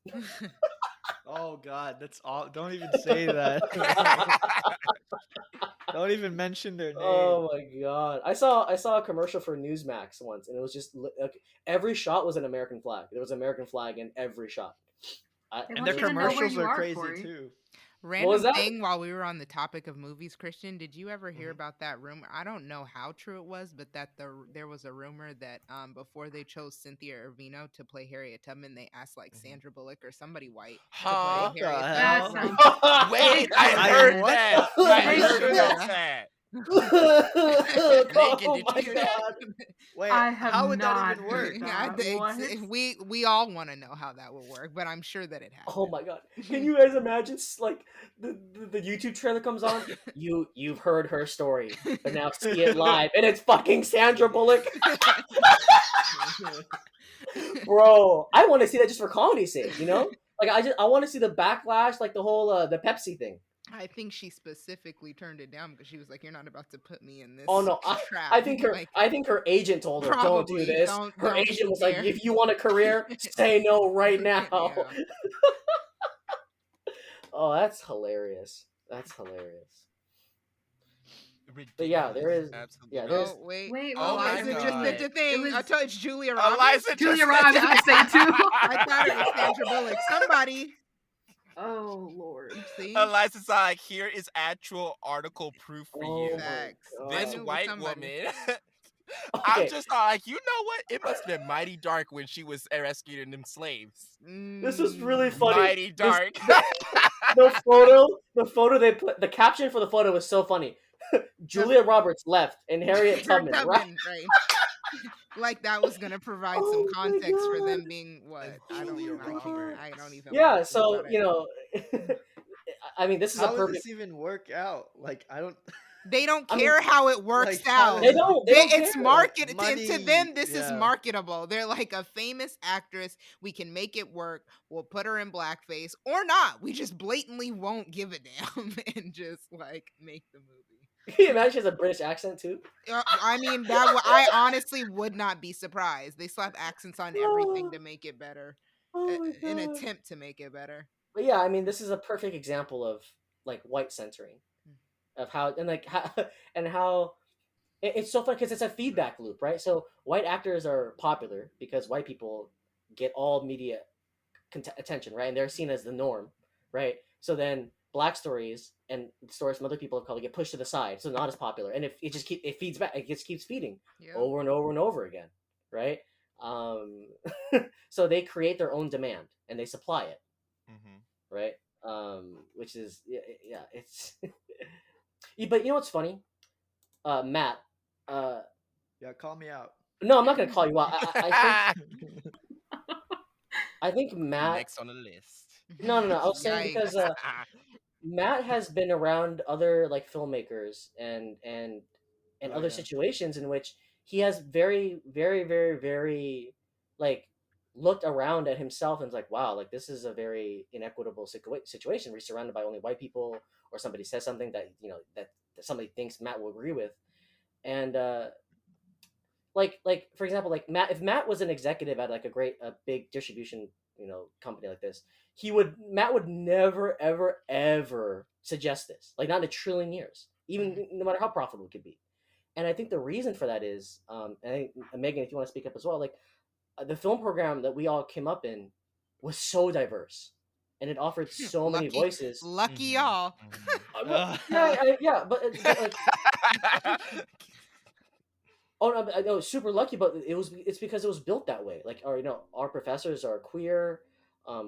Oh God, that's all. Don't even say that. Don't even mention their name. Oh my God! I saw a commercial for Newsmax once, and it was just like, every shot was an American flag. There was an American flag in every shot. And their commercials are crazy too. Random thing while we were on the topic of movies, Christian, did you ever hear about that rumor? I don't know how true it was, but that there was a rumor that before they chose Cynthia Erivo to play Harriet Tubman, they asked like Sandra Bullock or somebody white to play Harriet Tubman. Wait, I heard that. I heard about that. Megan, did you hear that? Wait, I have how would not that even work? heard that. What? We all want to know how that would work, but I'm sure that it happened. Oh my God! Can you guys imagine like the YouTube trailer comes on? You've heard her story, but now see it live, and it's fucking Sandra Bullock. Bro, I want to see that just for comedy's sake, you know? Like I want to see the backlash, like the whole the Pepsi thing. I think she specifically turned it down because she was like, "You're not about to put me in this." Oh no, trap. I think her agent told her, "Don't do this." Her agent was like, "If you want a career, say no right now." Yeah. Oh, that's hilarious. That's hilarious. But yeah, there is. Absolutely. Yeah, there's. Wait. Oh my Eliza just God. did the thing. I told it's Julia Roberts. Eliza Julia Roberts, I say too. I thought it was Sandra Bullock. Somebody. Oh Lord. See? Eliza's like, here is actual article proof for you. Facts. This white woman. Okay. I'm just like, you know what? It must have been mighty dark when she was rescuing them slaves. This is really funny. Mighty dark. The photo they put, the caption for the photo was so funny. Julia Roberts left and Harriet Tubman, right? Like that was gonna provide some context for them being what? I don't even. Yeah, so I mean, this is how a perfect. would this even work out? Like, I don't. They don't care how it works out. They don't It's care. marketed Money, to them. This is marketable. They're like a famous actress. We can make it work. We'll put her in blackface or not. We just blatantly won't give a damn and just like make the movie. Can you imagine she has a British accent too? I mean, I honestly would not be surprised. They slap accents on everything to make it better. An attempt to make it better. But yeah, I mean, this is a perfect example of like white centering, of how it's so fun because it's a feedback loop, right? So white actors are popular because white people get all media attention, right? And they're seen as the norm, right? So then black stories and stories from other people of color get pushed to the side, so not as popular, and it feeds back. It just keeps feeding over and over and over again, right? So they create their own demand and they supply it, right? Which is it's. But you know what's funny, Matt? Yeah, call me out. No, I'm not gonna call you out. I think Matt next on the list. No. I was saying because Matt has been around other like filmmakers and other situations in which he has very, very, very, very like looked around at himself and was like, wow, like this is a very inequitable situation. We're surrounded by only white people, or somebody says something that that somebody thinks Matt will agree with, and like for example, like if Matt was an executive at like a big distribution company like this, Matt would never ever suggest this, like not in a trillion years, even no matter how profitable it could be. And I think the reason for that is, Megan, if you want to speak up as well, like the film program that we all came up in was so diverse, and it offered so many Lucky, voices. lucky Mhm, y'all. Yeah, but like, oh no, I know, super lucky, but it's because it was built that way. Like, our professors are queer.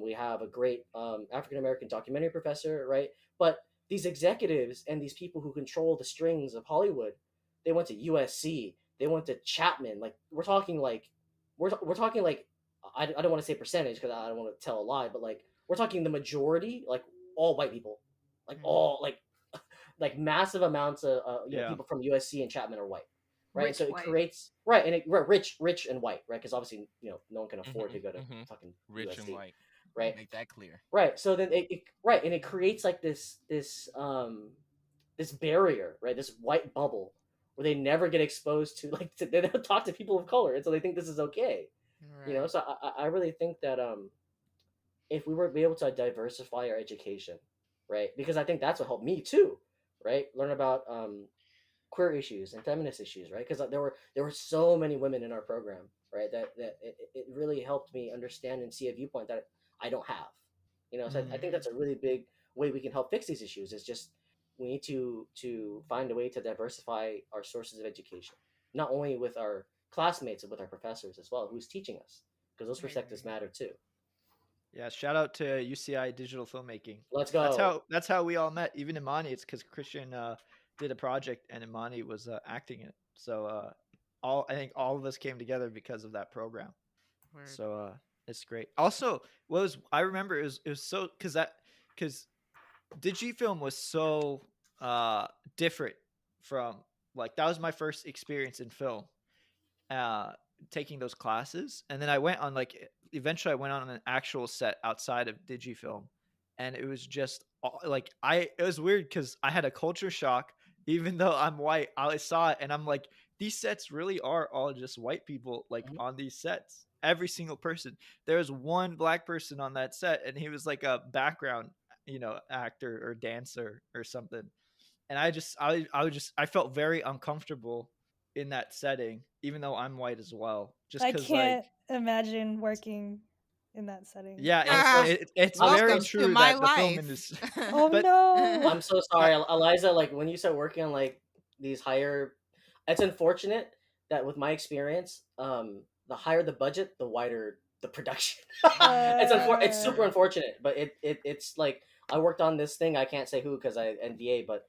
We have a great African American documentary professor, right? But these executives and these people who control the strings of Hollywood, they went to USC, they went to Chapman. Like, we're talking like, I don't want to say percentage because I don't want to tell a lie, but like we're talking the majority, like all white people, like all like massive amounts of Yeah. people from USC and Chapman are white, right? And Rich so it white. creates right, and rich and white, right? Because obviously no one can afford to mhm, go to mhm. fucking Rich and USC, white. right? Make that clear. Right. So then right, and it creates like this barrier, right? This white bubble where they never get exposed to they don't talk to people of color, and so they think this is okay, Right. So I really think that if we were be able to diversify our education, right? Because I think that's what helped me too, right? Learn about queer issues and feminist issues, right? Because there were so many women in our program, right? That it really helped me understand and see a viewpoint that I don't have, So I Mhm. think that's a really big way we can help fix these issues. Is just we need to find a way to diversify our sources of education, not only with our classmates but with our professors as well, who's teaching us, because those I perspectives agree. matter too. Yeah, shout out to UCI Digital Filmmaking. Let's That's go. how we all met. Even Imani, it's because Christian did a project and Imani was acting in it. So all I think all of us came together because of that program. Word. So it's great. Also, was I remember it was so because Digifilm was so different from like that was my first experience in film, uh taking those classes, and then I went on like eventually I went on an actual set outside of Digifilm, and it was just like I it was weird because I had a culture shock. Even though I'm white, I saw it and I'm like, these sets really are all just white people like Mhm. on these sets. Every single person. There was one black person on that set, and he was like a background, actor or dancer or something. And I felt very uncomfortable in that setting, even though I'm white as well. Just I because, like, can't imagine working in that setting. yeah, I'm it's so it's I'm very so Welcome to true my that the film life. industry, Oh but no. I'm so But sorry, Eliza. Like when you start working on like these higher, it's unfortunate that with my experience, the higher the budget, the wider the production. It's super Word. unfortunate, but it's like I worked on this thing. I can't say who because I NDA, but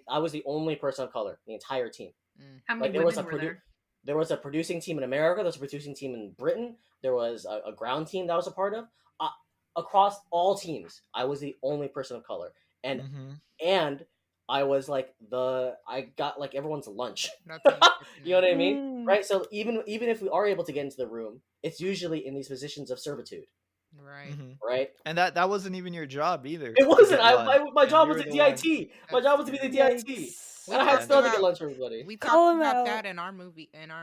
I was the only person of color, the entire team. Mm. How many Like there was women were there? there was a producing team in America, there was a producing team in Britain, there was a ground team that I was a part of. Uh, Across all teams, I was the only person of color, and mm-hmm. and I was like I got like everyone's lunch. That's You know unfortunate. what I mean? Mm. Right? So even if we are able to get into the room, it's usually in these positions of servitude, Right. Mm-hmm. right? And that wasn't even your job either It to wasn't. get lunch, My and job you was were the the one. DIT. My That's job was to be true. the DIT, We and Yikes. I had talked And still to get about lunch for everybody. we talked Call him about out. that in our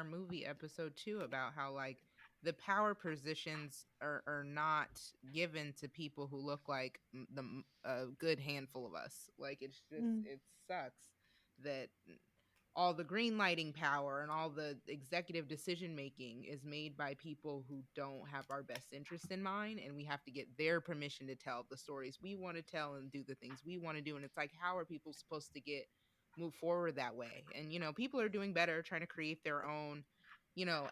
movie episode too, about how like the power positions are not given to people who look like a good handful of us. Like it's just Mm. it sucks that all the green lighting power and all the executive decision making is made by people who don't have our best interest in mind, and we have to get their permission to tell the stories we want to tell and do the things we want to do. And it's like, how are people supposed to get move forward that way? And people are doing better, trying to create their own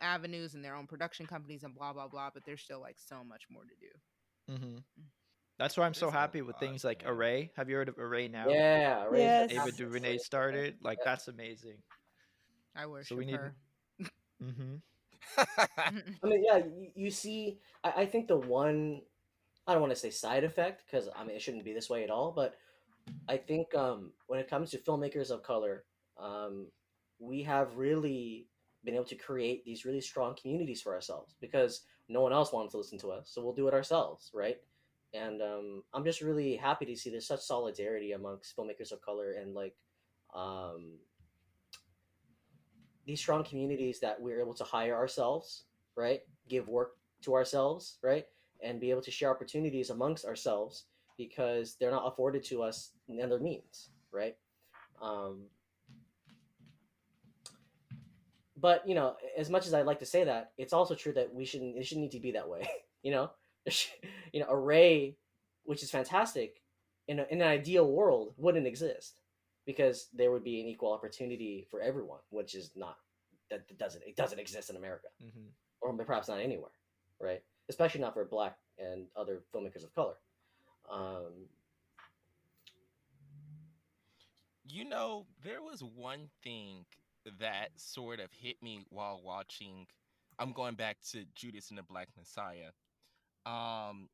avenues and their own production companies and blah blah blah, but there's still like so much more to do. mm-hmm. That's why I'm so there's a happy with lot, things like man. Array. Have you heard of Array now? Yeah, Ray's That Yes. Ava fantastic. DuVernay Ray's fantastic. started. Like, Yep. that's amazing. I So we worship need. her. Mm-hmm. I mean, yeah, you see, I think the one, I don't want to say side effect because I mean it shouldn't be this way at all, but I think when it comes to filmmakers of color, um, we have really been able to create these really strong communities for ourselves because no one else wants to listen to us, so we'll do it ourselves, right? And I'm just really happy to see there's such solidarity amongst filmmakers of color and like um, these strong communities that we're able to hire ourselves, right? Give work to ourselves, right? And be able to share opportunities amongst ourselves because they're not afforded to us in other means, right? Um, but as much as I'd like to say that, it's also true that it shouldn't need to be that way. you know, a Ray, which is fantastic, in an ideal world wouldn't exist because there would be an equal opportunity for everyone, which is not it doesn't exist in America, Hmm. or perhaps not anywhere, right? Especially not for Black and other filmmakers of color. Um, There was one thing that sort of hit me while watching. I'm going back to Judas and the Black Messiah. Um,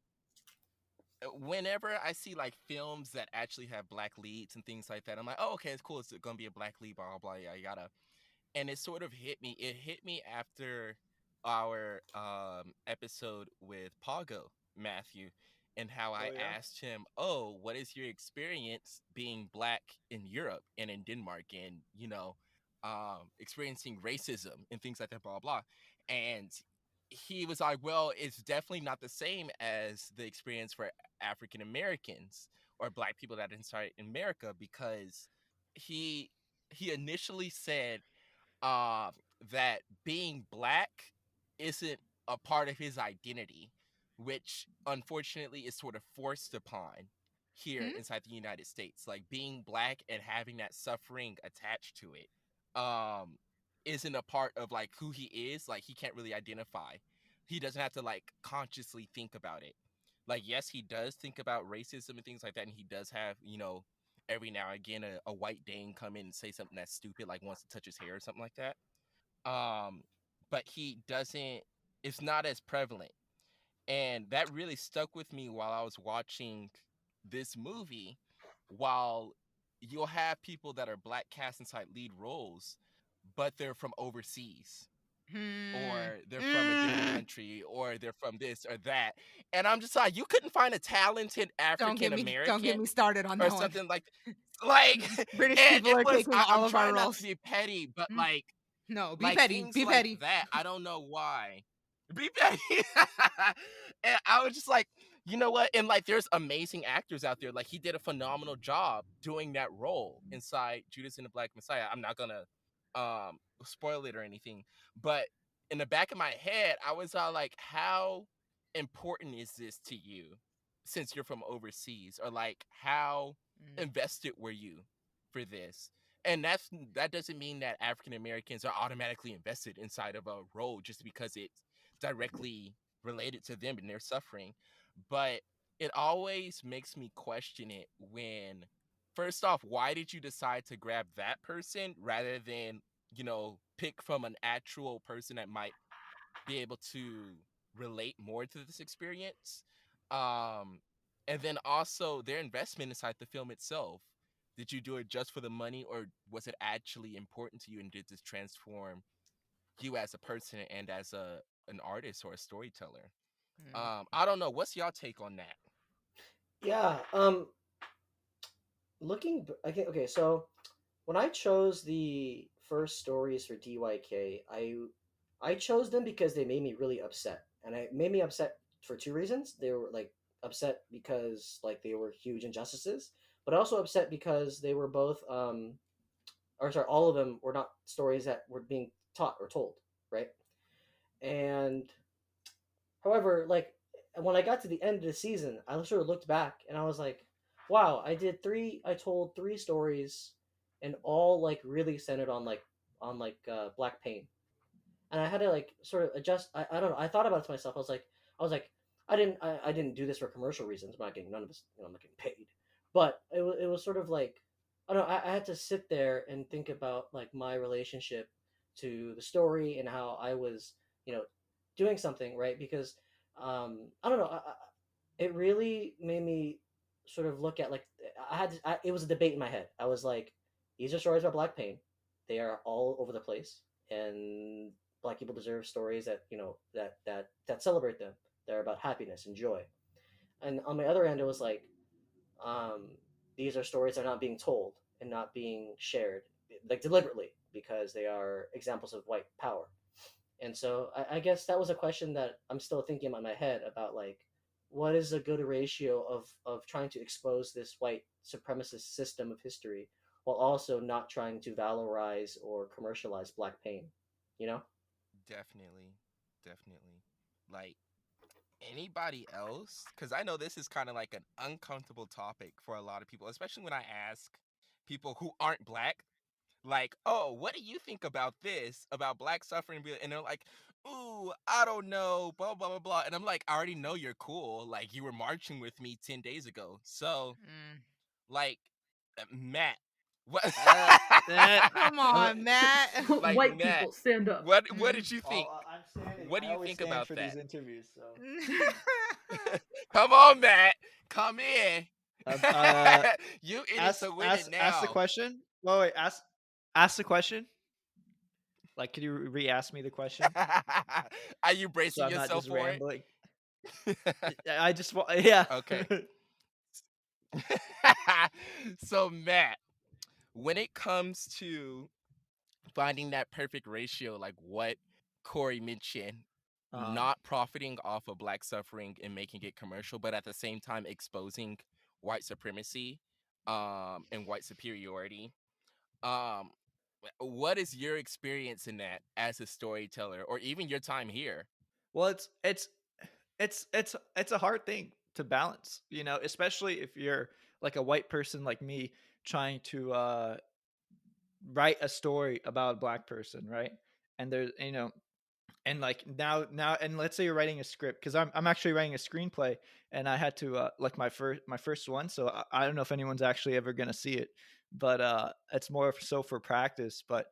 Whenever I see like films that actually have black leads and things like that, I'm like, oh, okay, it's cool. It's gonna be a black lead, blah blah blah, yada yada. And it sort of hit me. It hit me after our episode with Pago Matthew, and how Oh I yeah. asked him, "Oh, what is your experience being black in Europe and in Denmark, and experiencing racism and things like that, blah blah." And he was like, "Well, it's definitely not the same as the experience for African Americans or black people that are inside America because he he initially said uh, that being black isn't a part of his identity, which unfortunately is sort of forced upon here Hmm? inside the United States. Like being black and having that suffering attached to it um, isn't a part of like who he is. Like he can't really identify. He doesn't have to like consciously think about it. Like, yes, he does think about racism and things like that, and he does have, every now and again a white Dane come in and say something that's stupid, like wants to touch his hair or something like that. Um, but he doesn't. It's not as prevalent, and that really stuck with me while I was watching this movie. While you'll have people that are black cast inside lead roles, but they're from overseas Hmm. or they're from a different Mm. country or they're from this or that. And I'm just like, you couldn't find a talented African Don't get American me started on or that one. something like British and people it are was taking I'm all of our trying not to roles. be petty, but Mm. No, be like petty. things Be like petty. that, I don't know why. Be petty. And I was just like, you know what? And like there's amazing actors out there. Like he did a phenomenal job doing that role inside Judas and the Black Messiah. I'm not gonna spoil it or anything, but in the back of my head, I was all like, how important is this to you since you're from overseas? Or like how Mm. invested were you for this? And that doesn't mean that African Americans are automatically invested inside of a role just because it's directly related to them and their suffering. But it always makes me question it when, first off, why did you decide to grab that person rather than, pick from an actual person that might be able to relate more to this experience? Um, and then also their investment inside the film itself. Did you do it just for the money, or was it actually important to you, and did this transform you as a person and as an artist or a storyteller? Mm. I don't know. What's y'all take on that? yeah. Okay. So when I chose the first stories for DYK, I chose them because they made me really upset, and it made me upset for two reasons. They were like upset because like they were huge injustices, but also upset because they were both or sorry, all of them were not stories that were being taught or told, right? And however, like when I got to the end of the season, I sort of looked back and I was like, wow, I told three stories, and all like really centered on black pain, and I had to like sort of adjust. I don't know. I thought about it to myself. I was like, I didn't do this for commercial reasons. I'm not getting none of this. I'm not getting paid. But it was sort of like I don't know. I had to sit there and think about like my relationship to the story and how I was you know doing something right because I don't know. It really made me sort of look at like it was a debate in my head. I was like, these are stories about black pain. They are all over the place, and black people deserve stories that that celebrate them. They're about happiness and joy. And on my other end, it was like um, these are stories that are not being told and not being shared like deliberately because they are examples of white power. And so I guess that was a question that I'm still thinking about in my head about like what is a good ratio of trying to expose this white supremacist system of history while also not trying to valorize or commercialize black pain. you know? Definitely, definitely. Like anybody else, because I know this is kind of like an uncomfortable topic for a lot of people, especially when I ask people who aren't black, like, "Oh, what do you think about this, about black suffering?" And they're like, "Ooh, I don't know, blah blah blah blah." And I'm like, "I already know you're cool. Like, you were marching with me 10 days ago, so Mm. like, Matt, what?" That Come on, Matt. Like White Matt, people, stand up. what Mm. did you think? well, I'm standing. What do I you always think stand about for that? these interviews. So, Come on, Matt, come in. uh, uh, You in it to win it ask the now. question. Wait, wait, ask the question. Like, could you re-ask me the question Are you so bracing I'm not yourself just for it? rambling? I just want, yeah. Okay. So Matt, when it comes to finding that perfect ratio, like what Corey mentioned, uh, not profiting off of black suffering and making it commercial, but at the same time exposing white supremacy, and white superiority. Um, what is your experience in that as a storyteller, or even your time here? well, it's a hard thing to balance, you know, especially if you're like a white person like me trying to write a story about a black person, right? And there's, you know, and like now and let's say you're writing a script, because I'm actually writing a screenplay, and I had to like my first one, so I don't know if anyone's actually ever gonna see it, but it's more so for practice. But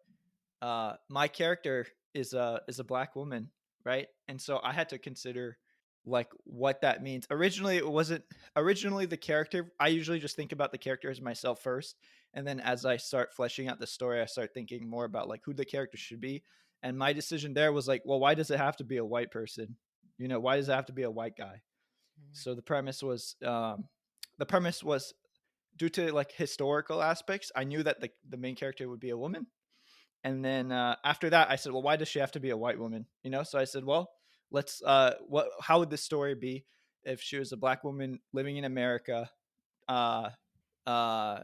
my character is a black woman, right? And so I had to consider like what that means. Originally, it wasn't originally the character. I usually just think about the character as myself first, and then as I start fleshing out the story, I start thinking more about like who the character should be. And my decision there was like, well, why does it have to be a white person? You know, why does it have to be a white guy? So the premise was due to like historical aspects. I knew that the main character would be a woman, and then after that, I said, well, why does she have to be a white woman? You know, so I said, well, let's what how would this story be if she was a black woman living in America? Uh, uh,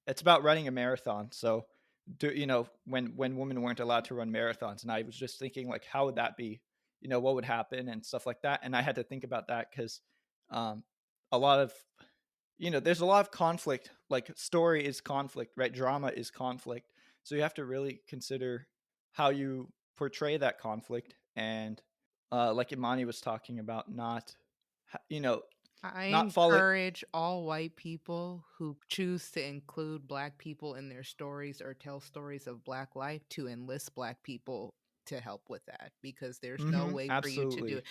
it's about running a marathon. So, you know, when women weren't allowed to run marathons, and I was just thinking like, how would that be? You know, what would happen and stuff like that. And I had to think about that because um, a lot of there's a lot of conflict. Like story is conflict, right? Drama is conflict. So you have to really consider how you portray that conflict. And like Imani was talking about, not, you know, I not follow. encourage all white people who choose to include black people in their stories or tell stories of black life to enlist black people to help with that, because there's no way for you to Absolutely.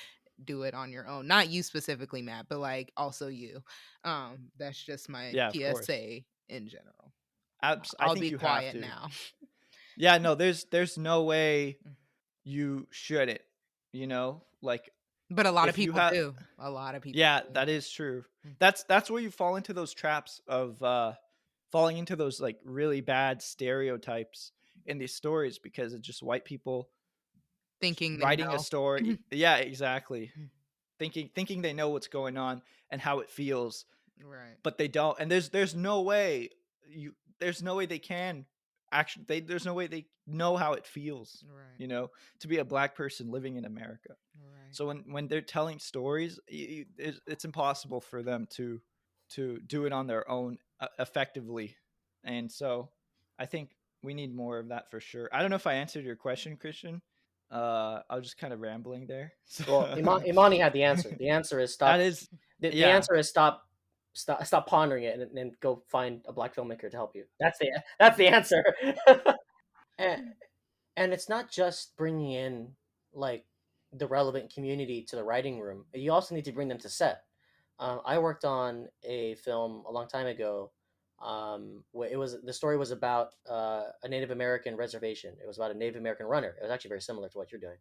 do it on your own. Not you specifically, Matt, but like also you. That's just my Yeah, of course. PSA in general. I I'll think be you have quiet to. now. Yeah, no, there's no way you shouldn't, you know, like But a lot of if you people have. do. A lot of people Yeah, do. that is true. Mm. That's where you fall into those traps of falling into those like really bad stereotypes in these stories, because it's just white people Thinking they writing a know. story. Yeah, exactly. Thinking they know what's going on and how it feels, Right. but they don't. And there's no way there's no way they can actually there's no way they know how it feels, Right. you know, to be a black person living in America. Right. So when they're telling stories, it's impossible for them to do it on their own effectively. And so I think we need more of that for sure. I don't know if I answered your question, Christian. I was just kind of rambling there. Well, So Imani had the answer. The answer is that stop. is, The yeah, answer is stop pondering it, and go find a black filmmaker to help you. That's the answer. and, and it's not just bringing in like the relevant community to the writing room. You also need to bring them to set. I worked on a film a long time ago. Where the story was about a Native American reservation. It was about a Native American runner. It was actually very similar to what you're doing.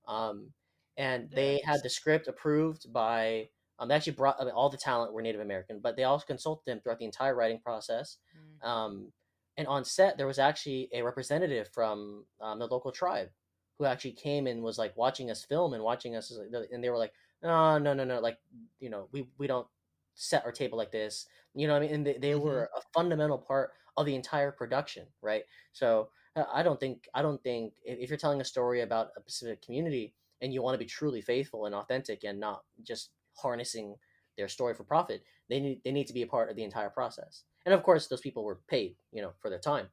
Um, and yeah, they had the script approved by. They actually brought all the talent were Native American, but they also consulted them throughout the entire writing process. Mm. And on set, there was actually a representative from the local tribe who actually came and was like watching us film and watching us, and they were like, "No, no, no, no, like we don't set our table like this." You know what I mean? And they mm-hmm. were a fundamental part of the entire production, right? So I don't think if you're telling a story about a specific community and you want to be truly faithful and authentic and not just harnessing their story for profit, they need to be a part of the entire process. And of course, those people were paid, for their time.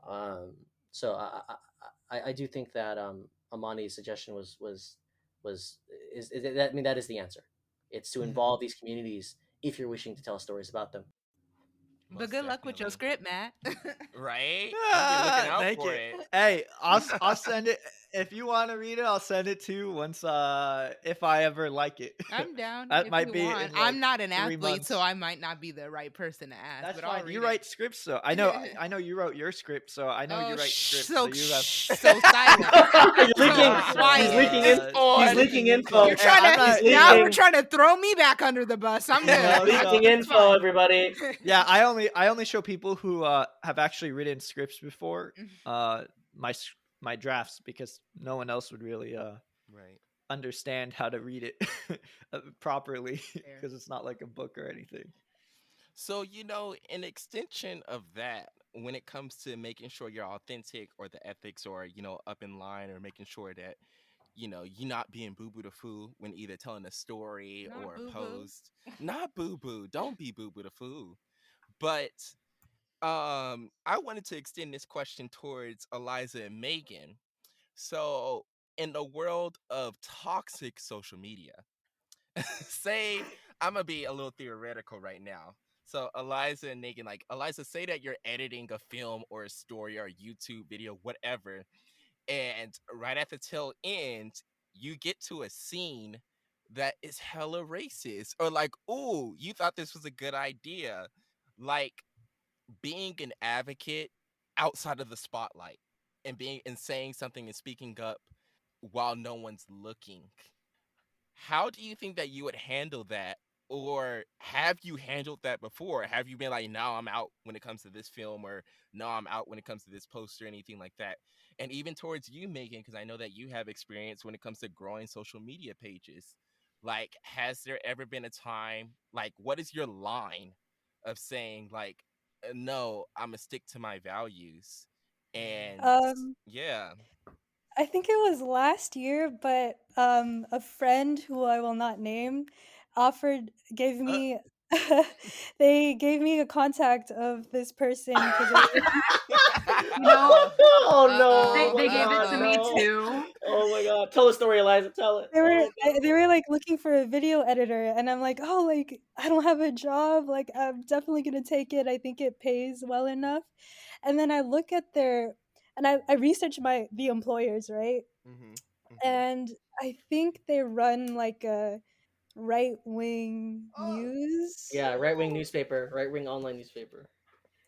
Um, so I do think that Amani's suggestion was is that, I mean, that is the answer. It's to Mhm. involve these communities if you're wishing to tell stories about them. But Most good luck with your definitely. script, Matt. Right? I'll be looking out Thank for you. it. Hey, I'll send it if you want to read it. I'll send it to you once if I ever like it. I'm down That if might you be want. in like I'm not an 3 athlete, so months. I might not be the right person to ask, That's but I'll fine. read You it. write scripts, so I know you wrote your script, so I know Oh, you write shh, scripts. So you have. so silent. He's So leaking. He's quiet. leaking in. He's on. leaking You're info. Hey, trying I'm to not. now we're leaking. trying to throw me back under the bus. I'm good. No, Leaking It's info, fine. everybody. Yeah, I only show people who have actually written scripts before my my drafts, because no one else would really Right. understand how to read it properly, Fair. because it's not like a book or anything. So, an extension of that, when it comes to making sure you're authentic or the ethics or, up in line or making sure that, you're not being boo boo the foo when either telling a story Not or a boo boo. post. Not boo boo. Don't be boo boo the foo. But I wanted to extend this question towards Eliza and Megan. So, in the world of toxic social media, say I'm gonna be a little theoretical right now. So Eliza and Megan, like Eliza, say that you're editing a film or a story or a YouTube video, whatever, and right at the tail end, you get to a scene that is hella racist, or like, ooh, you thought this was a good idea, like being an advocate outside of the spotlight and being and saying something and speaking up while no one's looking. How do you think that you would handle that? Or have you handled that before? Have you been like, no, I'm out when it comes to this film, or no, I'm out when it comes to this poster, anything like that? And even towards you, Megan, because I know that you have experience when it comes to growing social media pages. Like, has there ever been a time, like, what is your line of saying, like, no, I'm going to stick to my values? And Um, yeah. I think it was last year, but a friend who I will not name gave me they gave me a contact of this person because You know, Oh no! Uh-oh. Oh they my gave it God, to Uh-oh. me no! too. Oh my God! Tell the story, Eliza. Tell it. they were Oh no! they were like looking for a video editor, and I'm like, oh, like I don't have a job, like I'm definitely gonna take it. I think it pays well enough. And then I look at I research the employers, right? Mm-hmm. Mm-hmm. And I think they run like a right wing news. Yeah, right wing newspaper, right wing online newspaper.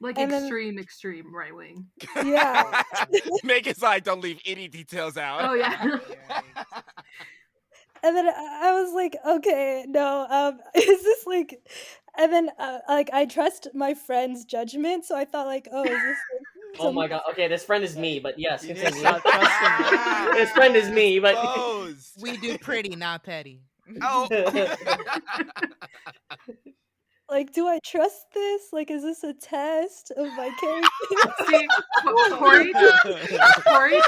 Like And then extreme right wing. yeah. Oh my God! Make it so I don't leave any details out. Oh yeah. Yikes. And then I was like, okay, no, is this like, and then like I trust my friend's judgment, so I thought like, oh, is this like Oh some my God! Okay, this friend is me, but yes, You need to continue. stop trusting me. This friend is me, but Exposed. We do pretty, not petty. Oh. like, do I trust this? Like, is this a test of my character? See, Corey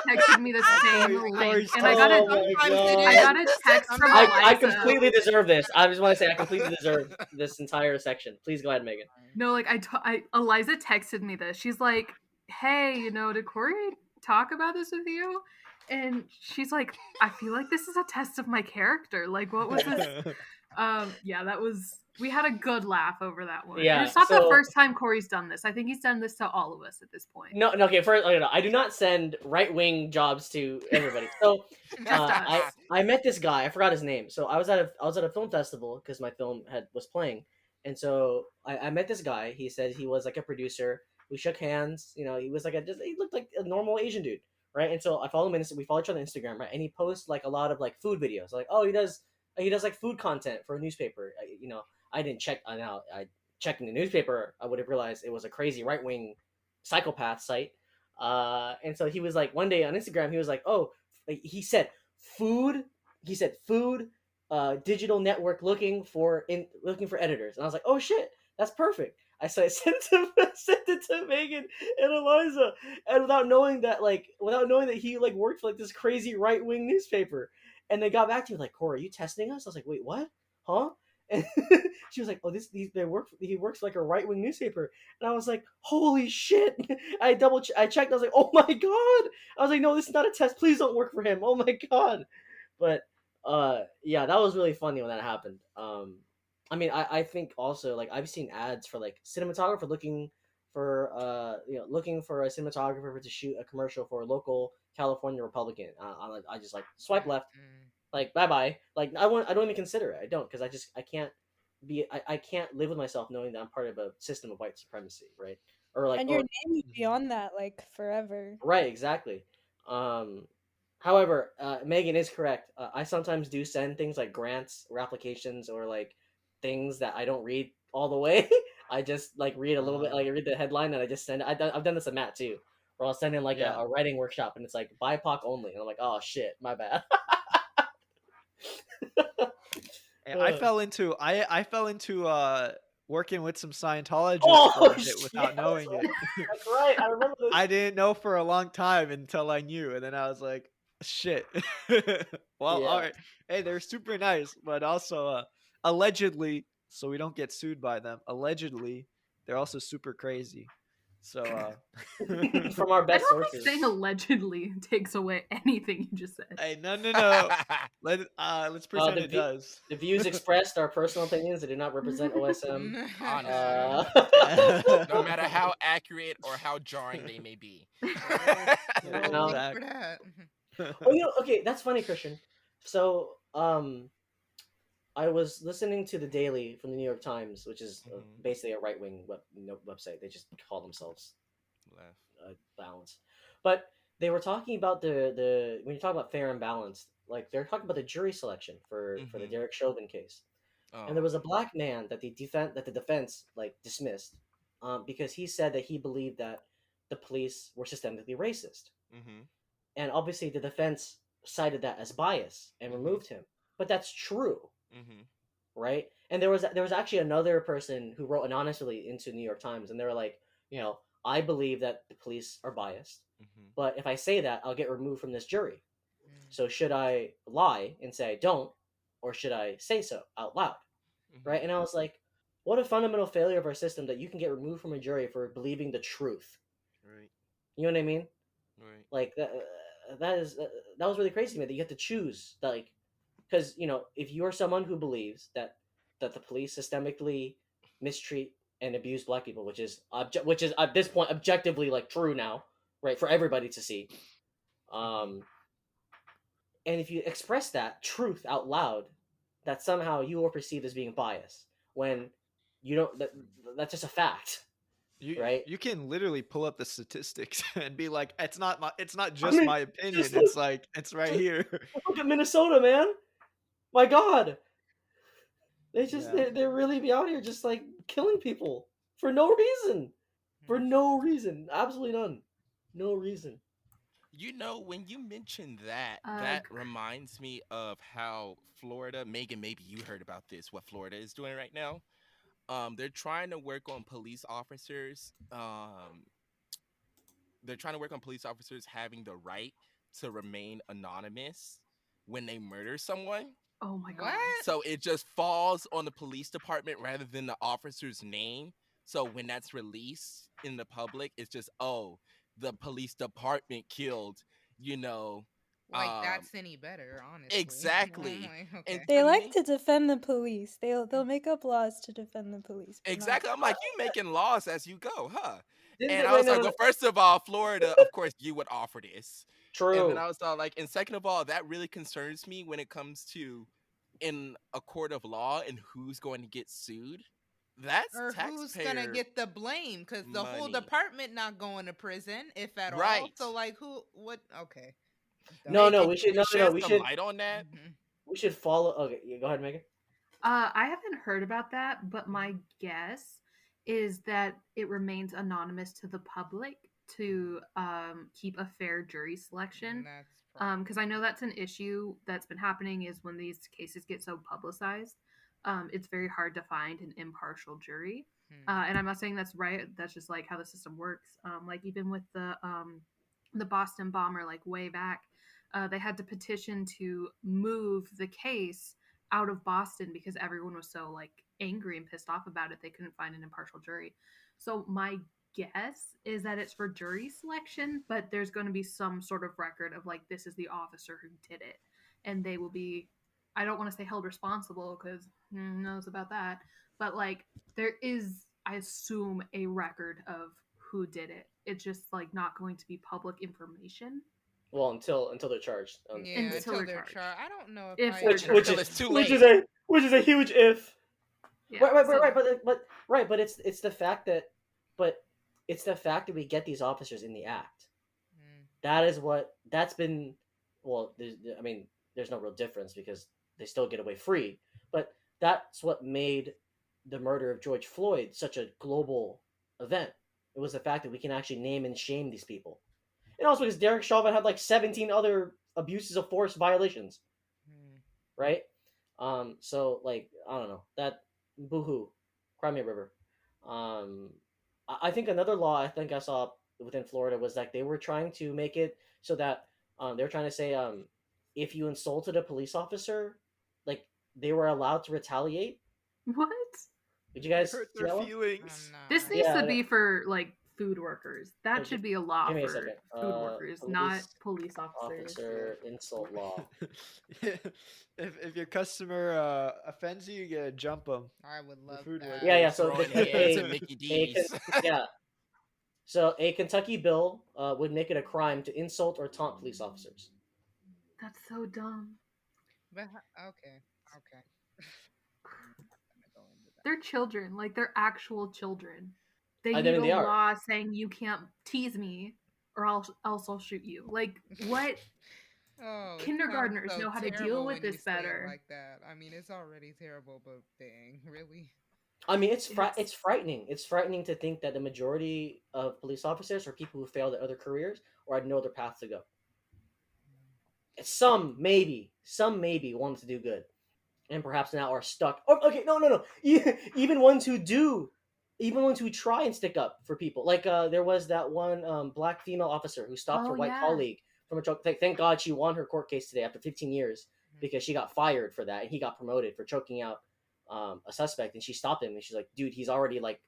texted me the same link, Corey's and I got a oh my Sometimes it God! I is. got a text from Sometimes I Eliza. completely deserve this. I just want to say I completely deserve this entire section. Please go ahead, Megan. No, like Eliza texted me this. She's like, "Hey, did Corey talk about this with you?" And she's like, "I feel like this is a test of my character. Like, what was this?" Yeah, we had a good laugh over that one. Yeah, And it's not the so- first time Corey's done this. I think he's done this to all of us at this point. No, okay. First, no, I do not send right wing jobs to everybody. So Just us. I met this guy. I forgot his name. So I was at a film festival because my film was playing, and so I met this guy. He said he was like a producer. We shook hands. He was like he looked like a normal Asian dude, right? And so I follow him. We follow each other on Instagram, right? And he posts like a lot of like food videos. Like, oh, he does like food content for a newspaper. I didn't check. I checking the newspaper, I would have realized it was a crazy right wing psychopath site. And so he was like, one day on Instagram, he was like, oh, he said food. He said food, digital network looking for editors. And I was like, oh shit, that's perfect. I sent it to Megan and Eliza, and without knowing that he like worked for like this crazy right wing newspaper, and they got back to me like, Corey, are you testing us? I was like, wait, what? Huh? And she was like, oh, he works for like a right wing newspaper, and I was like, holy shit! I checked. I was like, oh my god! I was like, no, this is not a test. Please don't work for him. Oh my god! But yeah, that was really funny when that happened. I mean, I think also like I've seen ads for like cinematographer looking for a cinematographer to shoot a commercial for a local California Republican. I just like swipe left, Mm. like bye bye. Like I don't even consider it. I don't, because I can't live with myself knowing that I'm part of a system of white supremacy, right? Or like And your or name would be on that like forever. Right, exactly. Um, However, Megan is correct. I sometimes do send things like grants or applications or like things that I don't read all the way. I just like read a little bit, like I read the headline and I just send it. I've done this to Matt too, where I'll send in like Yeah. a writing workshop and it's like BIPOC only, and I'm like, oh shit, my bad. And I fell into working with some Scientologists for Oh a bit shit, without knowing it. that's right. I remember this. I didn't know for a long time until I knew, and then I was like, shit. Well, all Yeah. right. Hey, they're super nice, but also allegedly, so we don't get sued by them, allegedly, they're also super crazy. So From our I best don't think sources. saying allegedly takes away anything you just said. hey, no. Let's pretend it does. The views expressed are personal opinions that do not represent OSM. Honestly. No matter how accurate or how jarring they may be. No No. need for that. Oh, okay, that's funny, Christian. So, I was listening to the Daily from the New York Times, which is Mhm. basically a right wing website. They just call themselves Left. balanced, but they were talking about the when you talk about fair and balanced, like they're talking about the jury selection for the Mhm. Derek Chauvin case, and there Oh. was a black man that the defense like dismissed, because he said that he believed that the police were systemically racist, Mhm. and obviously the defense cited that as bias and Mhm. removed him. But that's true, Mhm. right? And there was actually another person who wrote anonymously into New York Times, and they were like, I believe that the police are biased, Mhm. but if I say that, I'll get removed from this jury. Mm. So should I lie and say I don't, or should I say so out loud, Mhm. right? And I was like, what a fundamental failure of our system that you can get removed from a jury for believing the truth. Right. You know what I mean? Right. Like that was really crazy to me that you have to choose, like, because if you're someone who believes that the police systemically mistreat and abuse black people, which is at this point objectively like true now, right, for everybody to see, Mhm. um and if you express that truth out loud, that somehow you are perceived as being biased when you don't that's just a fact, right? You can literally pull up the statistics and be like, it's not I just mean, my opinion. just It's like it's right just here. look at Minnesota, man. My god, Yeah. they really be out here just like killing people for no reason. For no reason. Absolutely none. No reason. When you mention that, Ugh. that reminds me of how Florida, Megan, maybe you heard about this, what Florida is doing right now. They're trying to work on police officers. They're trying to work on police officers having the right to remain anonymous when they murder someone. Oh my god. What? So it just falls on the police department rather than the officer's name. So when that's released in the public, it's just, oh, the police department killed, you know, Like um, that's any better, honestly. I'm exactly. like, And okay. to They like me, to defend the police. They'll make up laws to defend the police, but not. exactly. I'm like, you making laws as you go, huh? Didn't And they? I Wait, was no, like, no, no. well, first of all, Florida, of course, you would offer this. And then True. I was all like, and second of all, that really concerns me when it comes to in a court of law and who's going to get sued. That's Or who's gonna taxpayer get the blame? Because the whole money. department not going to prison, if at all. Right. So like, who? What? Okay. No, Dumb. no, Megan, we can should you no, no, shed no, we some should light on that? Hmm. we should follow. Okay, yeah, go ahead, Megan. I haven't heard about that, but my guess is that it remains anonymous to the public to keep a fair jury selection. That's Because I know probably. that's an issue that's been happening is when these cases get so publicized, it's very hard to find an impartial jury. And I'm not saying that's right. That's just like how the system works. Like even with the Boston bomber, like way back, they had to petition to move the case out of Boston because everyone was so like angry and pissed off about it. They couldn't find an impartial jury. So my guess is that it's for jury selection, but there's going to be some sort of record of like this is the officer who did it, and they will be. I don't want to say held responsible because who knows about that, but like there is, I assume, a record of who did it. It's just like not going to be public information. Well, until they're charged. Yeah, Until until they're they're charged. charged. I don't know If if they're which charged. which Until is it's too which late. is a huge if. Yeah, Right, so- but it's the fact that we get these officers in the act. That is that's been. Well, there's no real difference because they still get away free. But that's what made the murder of George Floyd such a global event. It was the fact that we can actually name and shame these people, and also because Derek Chauvin had like 17 other abuses of force violations, right? So like I don't know that boohoo, Crimea River. I think another law I think I saw within Florida was like they were trying to make it so that they were trying to say if you insulted a police officer, like they were allowed to retaliate. What? Did you guys Hurt see their that one? feelings. This needs Yeah, to be for like food workers. That Hey, should be a law give me a for second. food workers, Police not police officers. Officer insult law. If your customer offends you, you gotta jump them. I would love food that. workers. Yeah. So Throwing the, hands at a, Mickey a, D's. yeah. So a Kentucky bill would make it a crime to insult or taunt police officers. That's so dumb. But okay. I'm not gonna go into that. They're children, like they're actual children. They I need mean, they a are. law saying you can't tease me or else I'll shoot you. Like what? Oh, it Kindergartners sounds so know how to deal terrible with when you this say it better. like that. I mean, it's already terrible, but dang, really? I mean, it's It's- frightening. It's frightening to think that the majority of police officers are people who failed at other careers or had no other path to go. Some maybe wanted to do good, and perhaps now are stuck. Oh, okay, no. Even ones who do, even ones who try and stick up for people. Like there was that one black female officer who stopped her Oh, white yeah. colleague from a choke. Thank God she won her court case today after 15 years because she got fired for that, and he got promoted for choking out a suspect, and she stopped him, and she's like, "Dude, he's already like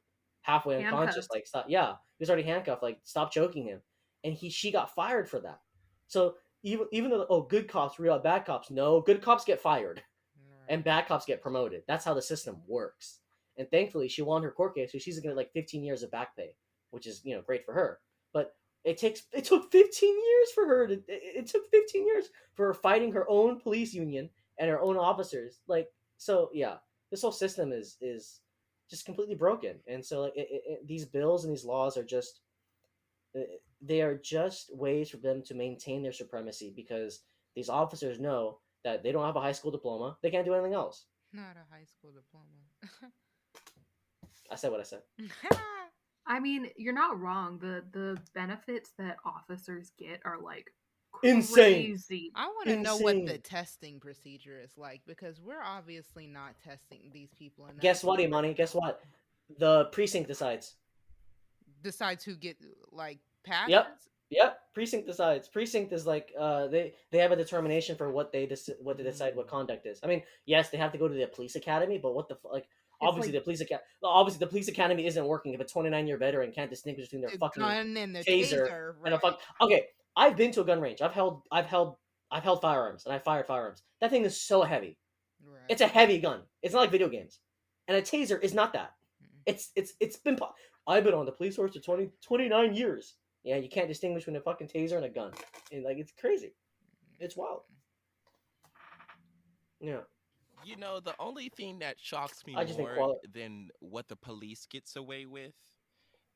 halfway unconscious. Handcuffed. Like, stop. Yeah, he was already handcuffed. Like, stop choking him." And she got fired for that. So even though good cops, real bad cops, no, good cops get fired and bad cops get promoted. That's how the system works. And thankfully, she won her court case, so she's gonna get like 15 years of back pay, which is great for her. But it took 15 years for her to. It took 15 years for her fighting her own police union and her own officers. Like, so yeah, this whole system is just completely broken. And so like these bills and these laws are just they are just ways for them to maintain their supremacy because these officers know that they don't have a high school diploma. They can't do anything else. Not a high school diploma. I said what I said. I mean, you're not wrong. The benefits that officers get are like Insane. crazy. I want to know what the Insane. testing procedure is like because we're obviously not testing these people. And Guess what, Imani? Guess what? The precinct decides. Decides who get like passes. Yep. Precinct decides. Precinct is like they have a determination for what they decide what conduct is. I mean, yes, they have to go to the police academy, but what the like obviously like- the police academy isn't working if a 29-year veteran can't distinguish between their The fucking gun and the taser taser, and a right. fuck. Okay, I've been to a gun range. I've held firearms and I fired firearms. That thing is so heavy. Right. It's a heavy gun. It's not like video games. And a taser is not that. It's been I've been on the police force for 29 years. Yeah, you can't distinguish between a fucking taser and a gun. And like it's crazy. It's wild. Yeah. The only thing that shocks me I just think more than what the police gets away with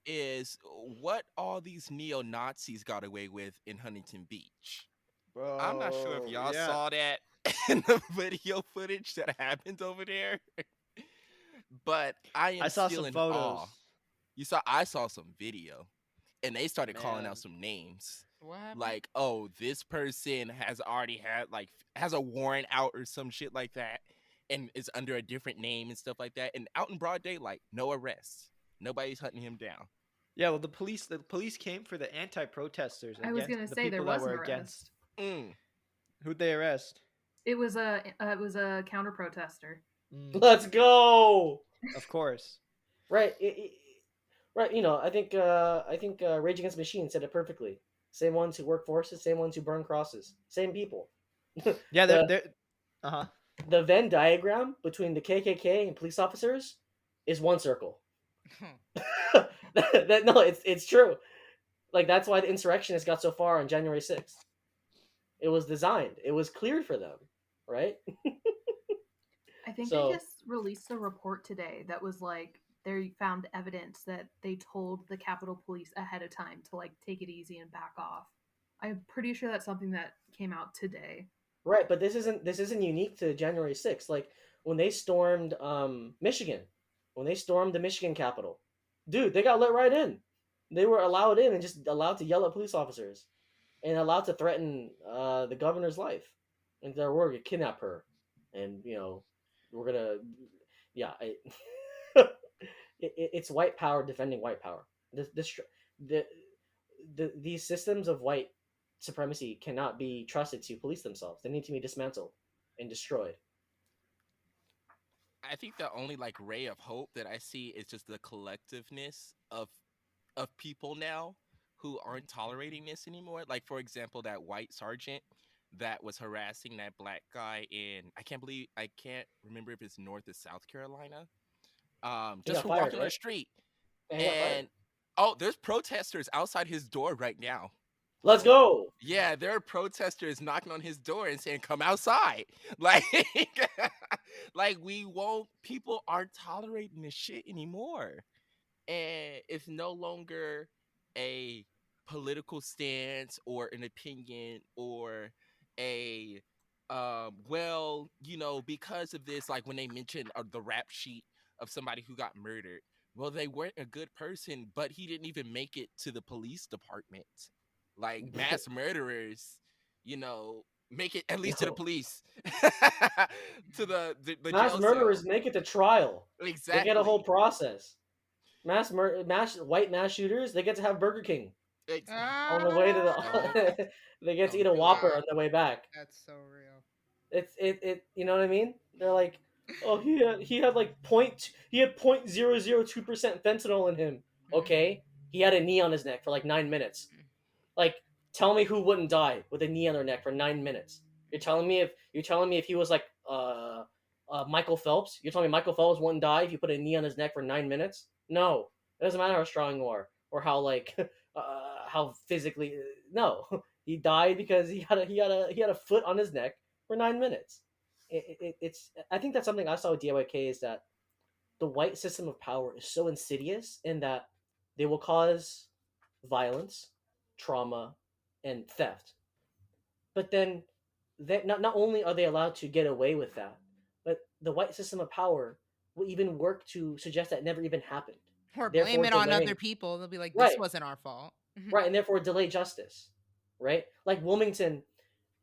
is what all these neo-Nazis got away with in Huntington Beach. Bro, I'm not sure if y'all yeah. saw that in the video footage that happened over there. But I saw still some in photos. awe. I saw some video, and they started calling Man. out some names. What happened? Like, oh, this person has already had has a warrant out or some shit like that, and is under a different name and stuff like that. And out in broad daylight, no arrests. Nobody's hunting him down. Yeah, well, the police came for the anti-protesters I was against gonna the say there people that was an were arrest. against. Mm. Who'd they arrest? It was a counter protester. Let's go. Of course. Right. Right. I think Rage Against the Machine said it perfectly. Same ones who work forces, same ones who burn crosses, same people. Yeah, the they're uh-huh. the Venn diagram between the KKK and police officers is one circle. No, it's true. Like that's why the insurrectionists got so far on January 6th. It was designed. It was cleared for them, right? I think they So just released a report today that was like they found evidence that they told the Capitol Police ahead of time to like take it easy and back off. I'm pretty sure that's something that came out today. right, but this isn't unique to January 6th. Like when they stormed Michigan, when they stormed the Michigan Capitol, dude, they got let right in. They were allowed in and just allowed to yell at police officers and allowed to threaten the governor's life. And we're gonna kidnap her, and we're gonna, yeah, it's white power defending white power. The, these systems of white supremacy cannot be trusted to police themselves. They need to be dismantled and destroyed. I think the only like ray of hope that I see is just the collectiveness of people now who aren't tolerating this anymore. Like for example, that white sergeant that was harassing that black guy in I can't remember if it's North or South Carolina. He Just got for fired, walking on the right? street. Yeah, he got fired. And oh, there's protesters outside his door right now. Let's go. Yeah, there are protesters knocking on his door and saying, "Come outside!" Like, like we won't. People aren't tolerating this shit anymore, and it's no longer a political stance or an opinion or a well, because of this, like when they mentioned the rap sheet of somebody who got murdered, well, they weren't a good person, but he didn't even make it to the police department. Like mass murderers, make it at least to the Yo, police, to the mass jail cell. murderers make it to trial. They get a whole Exactly. process. Mass white mass shooters, they get to have Burger King Ex- on the way to Yup. the. They get to Oh eat a Whopper on God, the way back. that's so real. It. You know what I mean? They're like, oh, he had like he had 0.002% fentanyl in him. Okay, he had a knee on his neck for like 9 minutes. Like, tell me who wouldn't die with a knee on their neck for 9 minutes? You're telling me if he was like Michael Phelps, you're telling me Michael Phelps wouldn't die if you put a knee on his neck for 9 minutes? No, it doesn't matter how strong you are or how like how physically. No, he died because he had a foot on his neck for 9 minutes. It's I think that's something I saw with DIYK is that the white system of power is so insidious in that they will cause violence, trauma, and theft. But then not only are they allowed to get away with that, but the white system of power will even work to suggest that never even happened. Or blame Therefore it on other delaying. people. They'll be like, "This Right, wasn't our fault." right, and therefore delay justice. Right? Like Wilmington,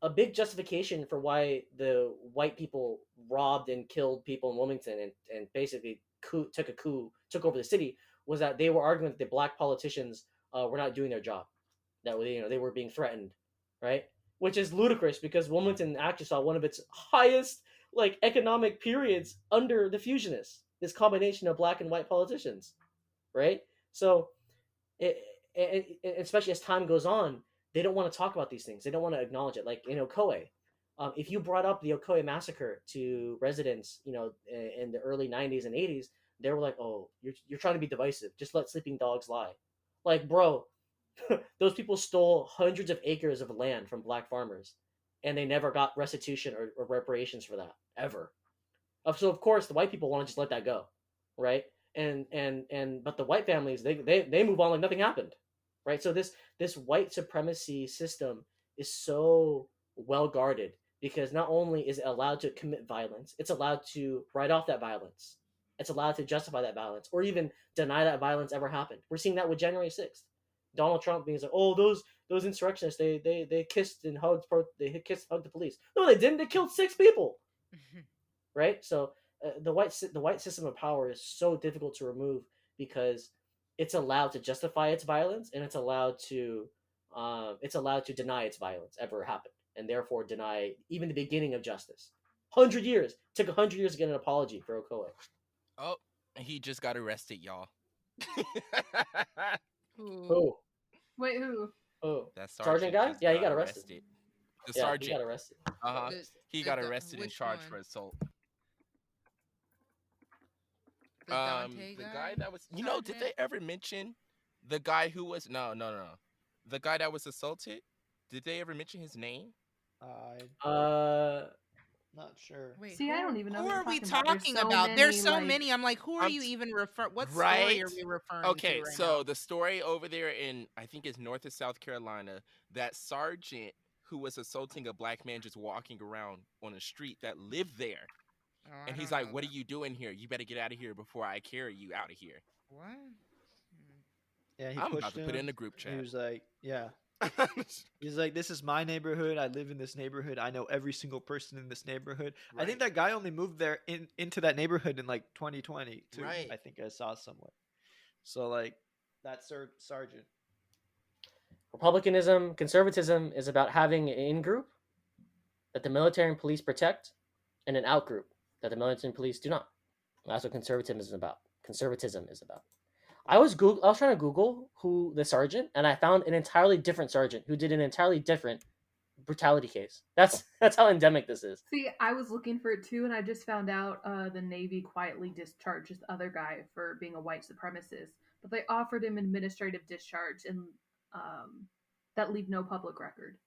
a big justification for why the white people robbed and killed people in Wilmington and basically took over the city was that they were arguing that the black politicians were not doing their job, that they were being threatened, right? Which is ludicrous because Wilmington actually saw one of its highest like economic periods under the fusionists. This combination of black and white politicians, right? So it, especially as time goes on, they don't want to talk about these things. They don't want to acknowledge it. Like in Ocoee, if you brought up the Ocoee massacre to residents, in the early '90s and '80s, they were like, "Oh, you're trying to be divisive. Just let sleeping dogs lie." Like, bro, those people stole hundreds of acres of land from black farmers, and they never got restitution or reparations for that ever. So of course the white people want to just let that go, right? And but the white families they move on like nothing happened, right? So this white supremacy system is so well guarded because not only is it allowed to commit violence, it's allowed to write off that violence. It's allowed to justify that violence or even deny that violence ever happened. We're seeing that with January 6th. Donald Trump being like, "Oh, those insurrectionists, they kissed and hugged, hugged the police." No, they didn't. They killed 6 people, right? So the white system of power is so difficult to remove because it's allowed to justify its violence, and it's allowed to deny its violence ever happened, and therefore deny even the beginning of justice. 100 years. It took 100 years to get an apology for Okoye. Oh, he just got arrested, y'all. Who? Who? Wait, who? Who? That Sergeant sergeant guy? just Yeah, he got got arrested. arrested. The Yeah, he sergeant. got arrested. He got Uh-huh. arrested. He The got arrested and which charged one? for assault. The Dante The guy? guy that was, did they Sergeant? ever mention the guy who was no. The guy that was assaulted? Did they ever mention his name? I'm not sure. Wait, See, I don't even know who who you're are we talking about. There's talking so about? There's many, so like, many. I'm like, who are I'm you t- even referring? What story Right? are we referring Okay, to right so now? the story over there in, I think it's North or South Carolina, that sergeant who was assaulting a black man just walking around on a street that lived there. Oh, I And he's don't like, know "What are that. you doing here? You better get out of here before I carry you out of here." What? Hmm. Yeah, he I'm about pushed to put it in him. the group He chat. was like, yeah. He's like, this is my neighborhood. I live in this neighborhood. I know every single person in this neighborhood. I think Right. that guy only moved there into that neighborhood in like 2020 too. Right. I think I saw somewhere. So like, that's sergeant. Republicanism, conservatism is about having an in group that the military and police protect, and an out group that the military and police do not. That's what conservatism is about. Conservatism is about. I was trying to Google who the sergeant, and I found an entirely different sergeant who did an entirely different brutality case. That's how endemic this is. See, I was looking for it too, and I just found out the Navy quietly discharged this other guy for being a white supremacist, but they offered him administrative discharge and that leave no public record.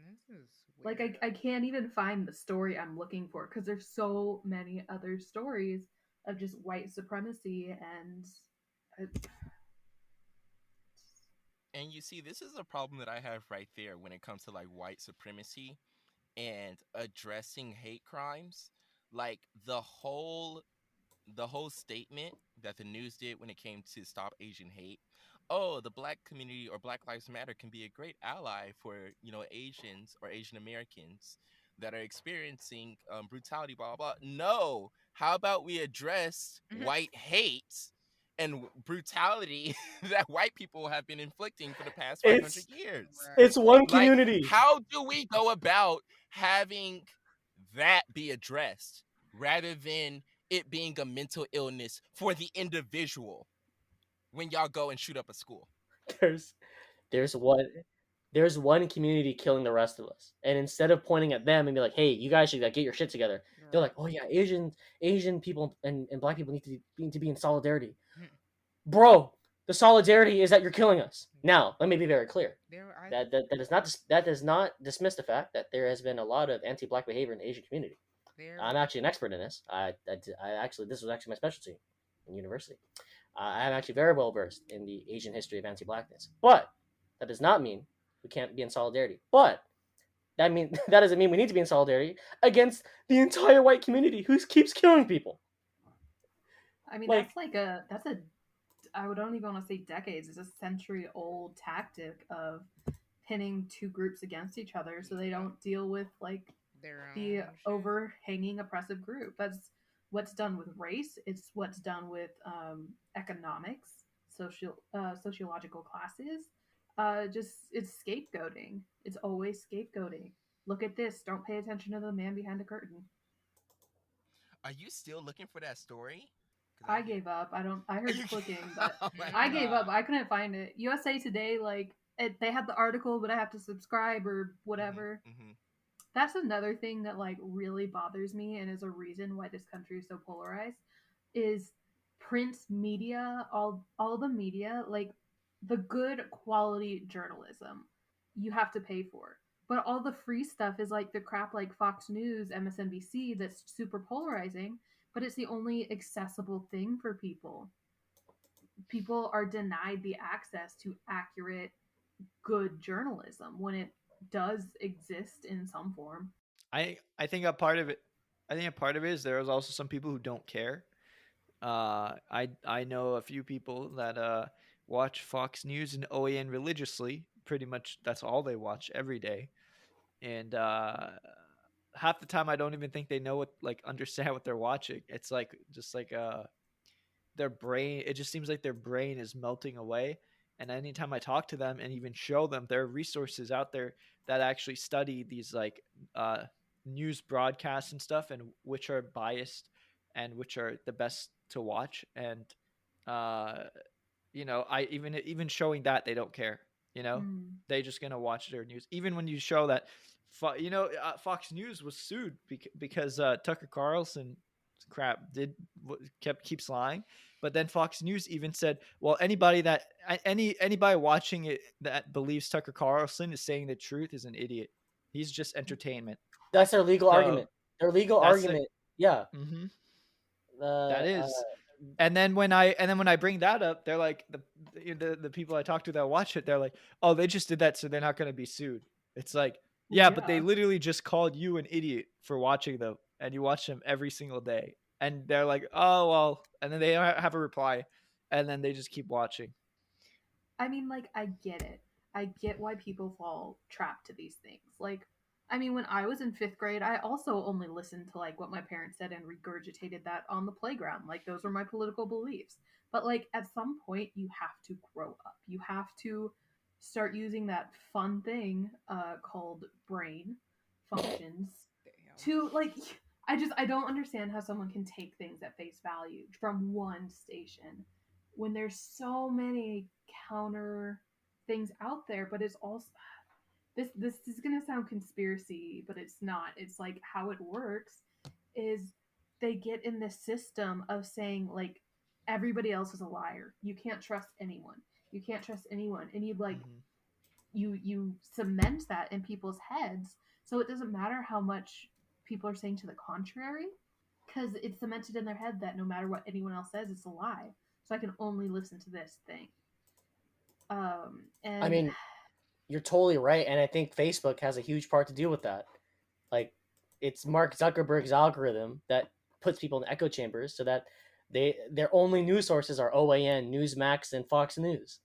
This is Like, weird. I can't even find the story I'm looking for because there's so many other stories of just white supremacy and. And you see, this is a problem that I have right there when it comes to like white supremacy and addressing hate crimes. Like the whole statement that the news did when it came to stop Asian hate. Oh, the black community or Black Lives Matter can be a great ally for Asians or Asian Americans that are experiencing brutality. Blah blah blah. No, how about we address white hate and brutality that white people have been inflicting for the past 500 It's years? Right. it's one Like, community. how do we go about having that be addressed rather than it being a mental illness for the individual when y'all go and shoot up a school? There's there's one there's one community killing the rest of us, and instead of pointing at them and be like, "Hey, you guys should like, get your shit together," they're like, "Oh yeah, Asian people and black people need to be in solidarity." Bro, the solidarity is that you're killing us. Now, let me be very clear. That does not dismiss the fact that there has been a lot of anti-black behavior in the Asian community. I'm actually an expert in this. I actually, this was actually my specialty in university. I'm actually very well versed in the Asian history of anti-blackness. But that does not mean we can't be in solidarity. But that doesn't mean we need to be in solidarity against the entire white community who keeps killing people. I mean, Like, that's a I don't even want to say decades. It's a century-old tactic of pinning two groups against each other so they don't deal with like Their the own shit. overhanging oppressive group. That's what's done with race. It's what's done with economics, sociological classes. Just it's scapegoating. It's always scapegoating. Look at this. Don't pay attention to the man behind the curtain. Are you still looking for that story? I gave up. I heard You- clicking, but Oh my I gave up. God. I couldn't find it. USA Today, like they had the article, but I have to subscribe or whatever. Mhm. That's another thing that like really bothers me and is a reason why this country is so polarized is print media, all the media, like the good quality journalism you have to pay for. But all the free stuff is like the crap like Fox News, MSNBC that's super polarizing, but it's the only accessible thing for people. People are denied the access to accurate, good journalism when it does exist in some form. I think a part of it. I think a part of it is there is also some people who don't care. I know a few people that watch Fox News and OAN religiously. Pretty much that's all they watch every day, and half the time I don't even think they know what like understand what they're watching. It's like just like their brain, it just seems like their brain is melting away. And anytime I talk to them and even show them, there are resources out there that actually study these like uh, news broadcasts and stuff, and which are biased and which are the best to watch. And uh, I even showing that, they don't care. Mm. They just gonna watch their news. Even when you show that, Fox News was sued because Tucker Carlson crap keeps lying. But then Fox News even said, well, anybody watching it that believes Tucker Carlson is saying the truth is an idiot. He's just entertainment. That's their legal So argument. Their legal that's it. argument. Yeah. Mm-hmm. Uh, That is. And then when I bring that up, they're like the people I talk to that watch it, they're like, oh, they just did that, so they're not going to be sued. It's like, yeah, but they literally just called you an idiot for watching them, and you watch them every single day, and they're like, oh well, and then they have a reply, and then they just keep watching. I mean, like, I get it. I get why people fall trapped to these things. Like, I mean, when I was in fifth grade, I also only listened to like what my parents said and regurgitated that on the playground. Like, those were my political beliefs. But like, at some point, you have to grow up. You have to start using that fun thing called brain functions to like. I don't understand how someone can take things at face value from one station when there's so many counter things out there. But it's also this is gonna sound conspiracy, but it's not. It's like how it works is they get in this system of saying like everybody else is a liar. You can't trust anyone. You can't trust anyone, and you like you cement that in people's heads, so it doesn't matter how much people are saying to the contrary, because it's cemented in their head that no matter what anyone else says, it's a lie. So I can only listen to this thing. And I mean, you're totally right, and I think Facebook has a huge part to do with that. Like, it's Mark Zuckerberg's algorithm that puts people in echo chambers so that their only news sources are OAN, Newsmax, and Fox News.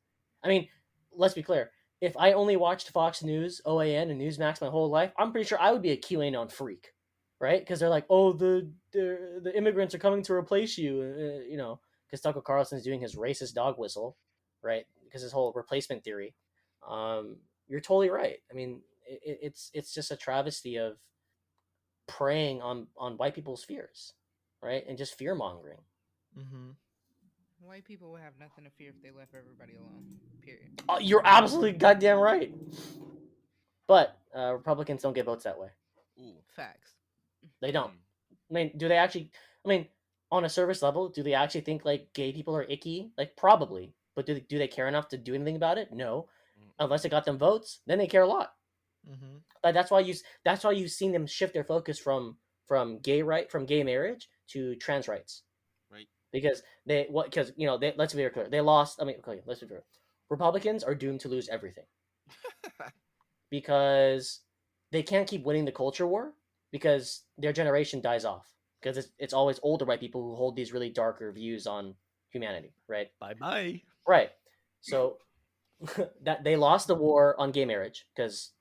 I mean, let's be clear. If I only watched Fox News, OAN, and Newsmax my whole life, I'm pretty sure I would be a QAnon freak, right? Because they're like, oh, the immigrants are coming to replace you, because Tucker Carlson's doing his racist dog whistle, right? Because his whole replacement theory. You're totally right. I mean, it's just a travesty of preying on white people's fears, right? And just fear mongering. Mm-hmm. White people would have nothing to fear if they left everybody alone. Period. You're absolutely goddamn right. But Republicans don't get votes that way. Ooh. Facts. They don't. I mean, do they actually? I mean, on a service level, do they actually think like gay people are icky? Like, probably. But do they care enough to do anything about it? No. Unless it got them votes, then they care a lot. Mm-hmm. Like, that's why you've seen them shift their focus from gay marriage to trans rights. Right. Because let's be very clear. They lost. I mean, okay, let's be clear. Republicans are doomed to lose everything. Because they can't keep winning the culture war, because their generation dies off. Because it's always older white people who hold these really darker views on humanity, right? Bye-bye. Right. So that they lost the war on gay marriage, because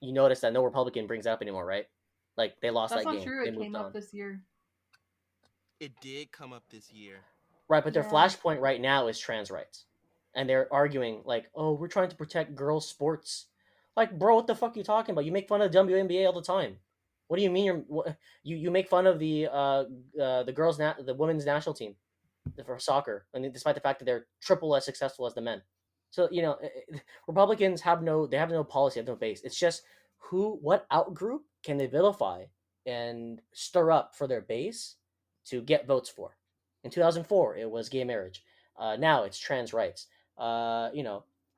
you notice that no Republican brings it up anymore, right? Like, they lost that's that not game. true. They It moved came on. up this year. It did come up this year. Right, but their Yeah. flashpoint right now is trans rights. And they're arguing like, oh, we're trying to protect girls' sports. Like, bro, what the fuck are you talking about? You make fun of WNBA all the time. What do you mean you make fun of the the women's national team for soccer, and despite the fact that they're triple as successful as the men. So, Republicans have no policy, have no base. It's just what out group can they vilify and stir up for their base to get votes for. In 2004, it was gay marriage. Now it's trans rights. During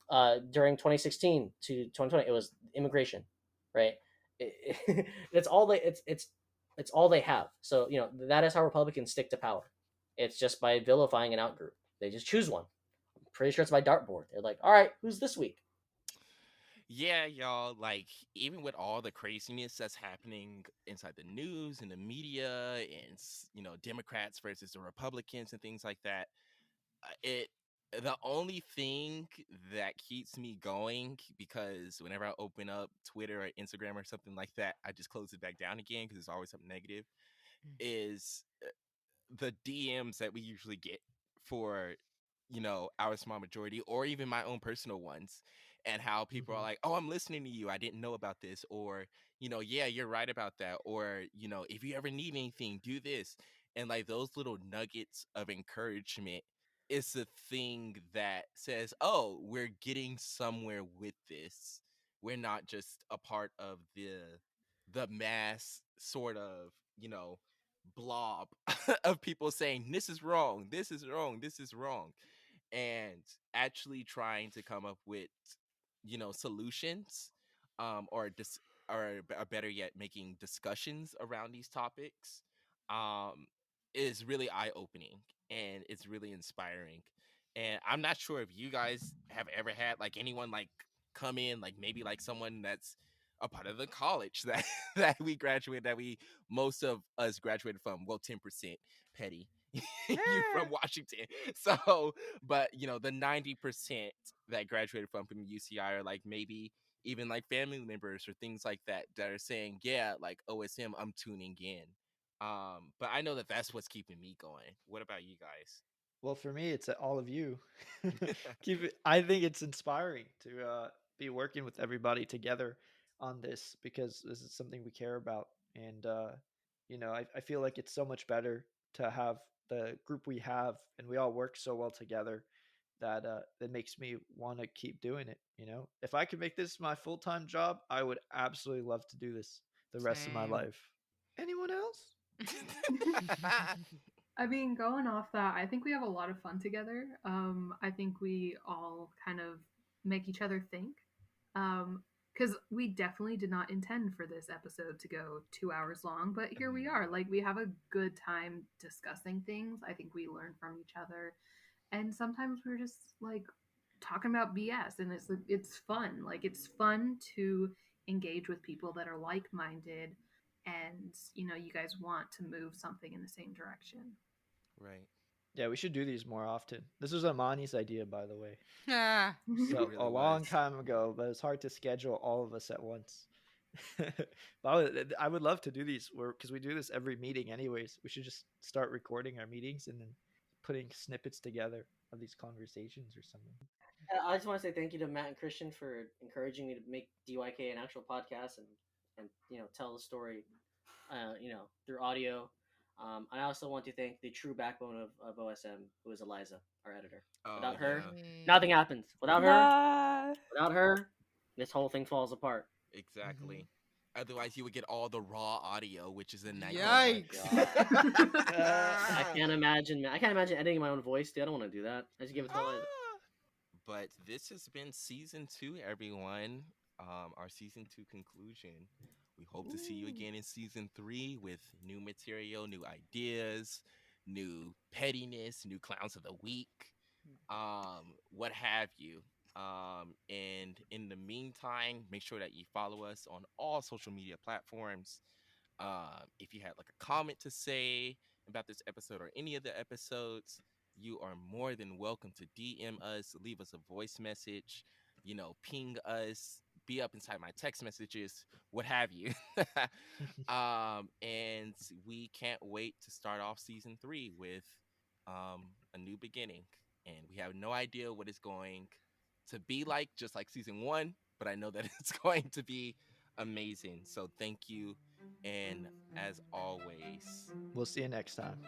2016 to 2020, it was immigration, right? It's all it's all they have. So, that is how Republicans stick to power. It's just by vilifying an outgroup. They just choose one. I'm pretty sure it's by dartboard. They're like, all right, who's this week? Yeah, y'all, like, even with all the craziness that's happening inside the news and the media and, Democrats versus the Republicans and things like that, the only thing that keeps me going, because whenever I open up Twitter or Instagram or something like that, I just close it back down again because it's always something negative, is the DMs that we usually get for our small majority, or even my own personal ones, and how people are Mhm. like, oh, I'm listening to you, I didn't know about this, or yeah, you're right about that, or if you ever need anything, do this. And like those little nuggets of encouragement is the thing that says, oh, we're getting somewhere with this. We're not just a part of the mass sort of blob of people saying this is wrong, this is wrong, this is wrong, and actually trying to come up with solutions, or better yet, making discussions around these topics, um is really eye-opening, and it's really inspiring. And I'm not sure if you guys have ever had like anyone like come in, like maybe like someone that's a part of the college that that we most of us graduated from. Well, 10% petty. You from Washington. So, but the 90% that graduated from UCI are like maybe even like family members or things like that that are saying, yeah, like OSM, I'm tuning in. But I know that that's what's keeping me going. What about you guys? Well, for me, it's all of you. Keep it. I think it's inspiring to be working with everybody together on this, because this is something we care about, and I feel like it's so much better to have the group we have, and we all work so well together that that makes me want to keep doing it. If I could make this my full time job, I would absolutely love to do this the rest of my Same. life. Anyone else? I mean, going off that, I think we have a lot of fun together. I think we all kind of make each other think. Because we definitely did not intend for this episode to go 2 hours long, but here we are. No. Like, we have a good time discussing things. I think we learn from each other. And sometimes we're just like talking about BS, and it's fun. Like, it's fun to engage with people that are like minded, and you guys want to move something in the same direction. Right. Yeah, we should do these more often. This was Amani's idea, by the way. Ah, It So a really long was. time ago, but it's hard to schedule all of us at once. But I would love to do these, because we do this every meeting anyways. We should just start recording our meetings and then putting snippets together of these conversations or something. I just want to say thank you to Matt and Christian for encouraging me to make DYK an actual podcast and tell the story, through audio. I also want to thank the true backbone of OSM, who is Eliza, our editor. Oh Without her, yeah. nothing same. happens. Ah. Without her, this whole thing falls apart. Hmm. Exactly. Otherwise, you would get all the raw audio, which is a Oh nightmare. my Yikes. god. I Ah. can't imagine. I can't imagine editing my own voice, dude. I don't want to do that. I just give it to Eliza. Ah! But this has been season 2, everyone. Our season 2 conclusion. We hope to see you Ooh. again in season 3 with new material, new ideas, new pettiness, new clowns of the week, what have you. And in the meantime, make sure that you follow us on all social media platforms. If you had like a comment to say about this episode or any of the episodes, you are more than welcome to DM us, leave us a voice message, ping us, be up inside my text messages, what have you. And we can't wait to start off season 3 with a new beginning. And we have no idea what it's going to be like, just like season 1, but I know that it's going to be amazing. So thank you, and as always, We'll see you next time.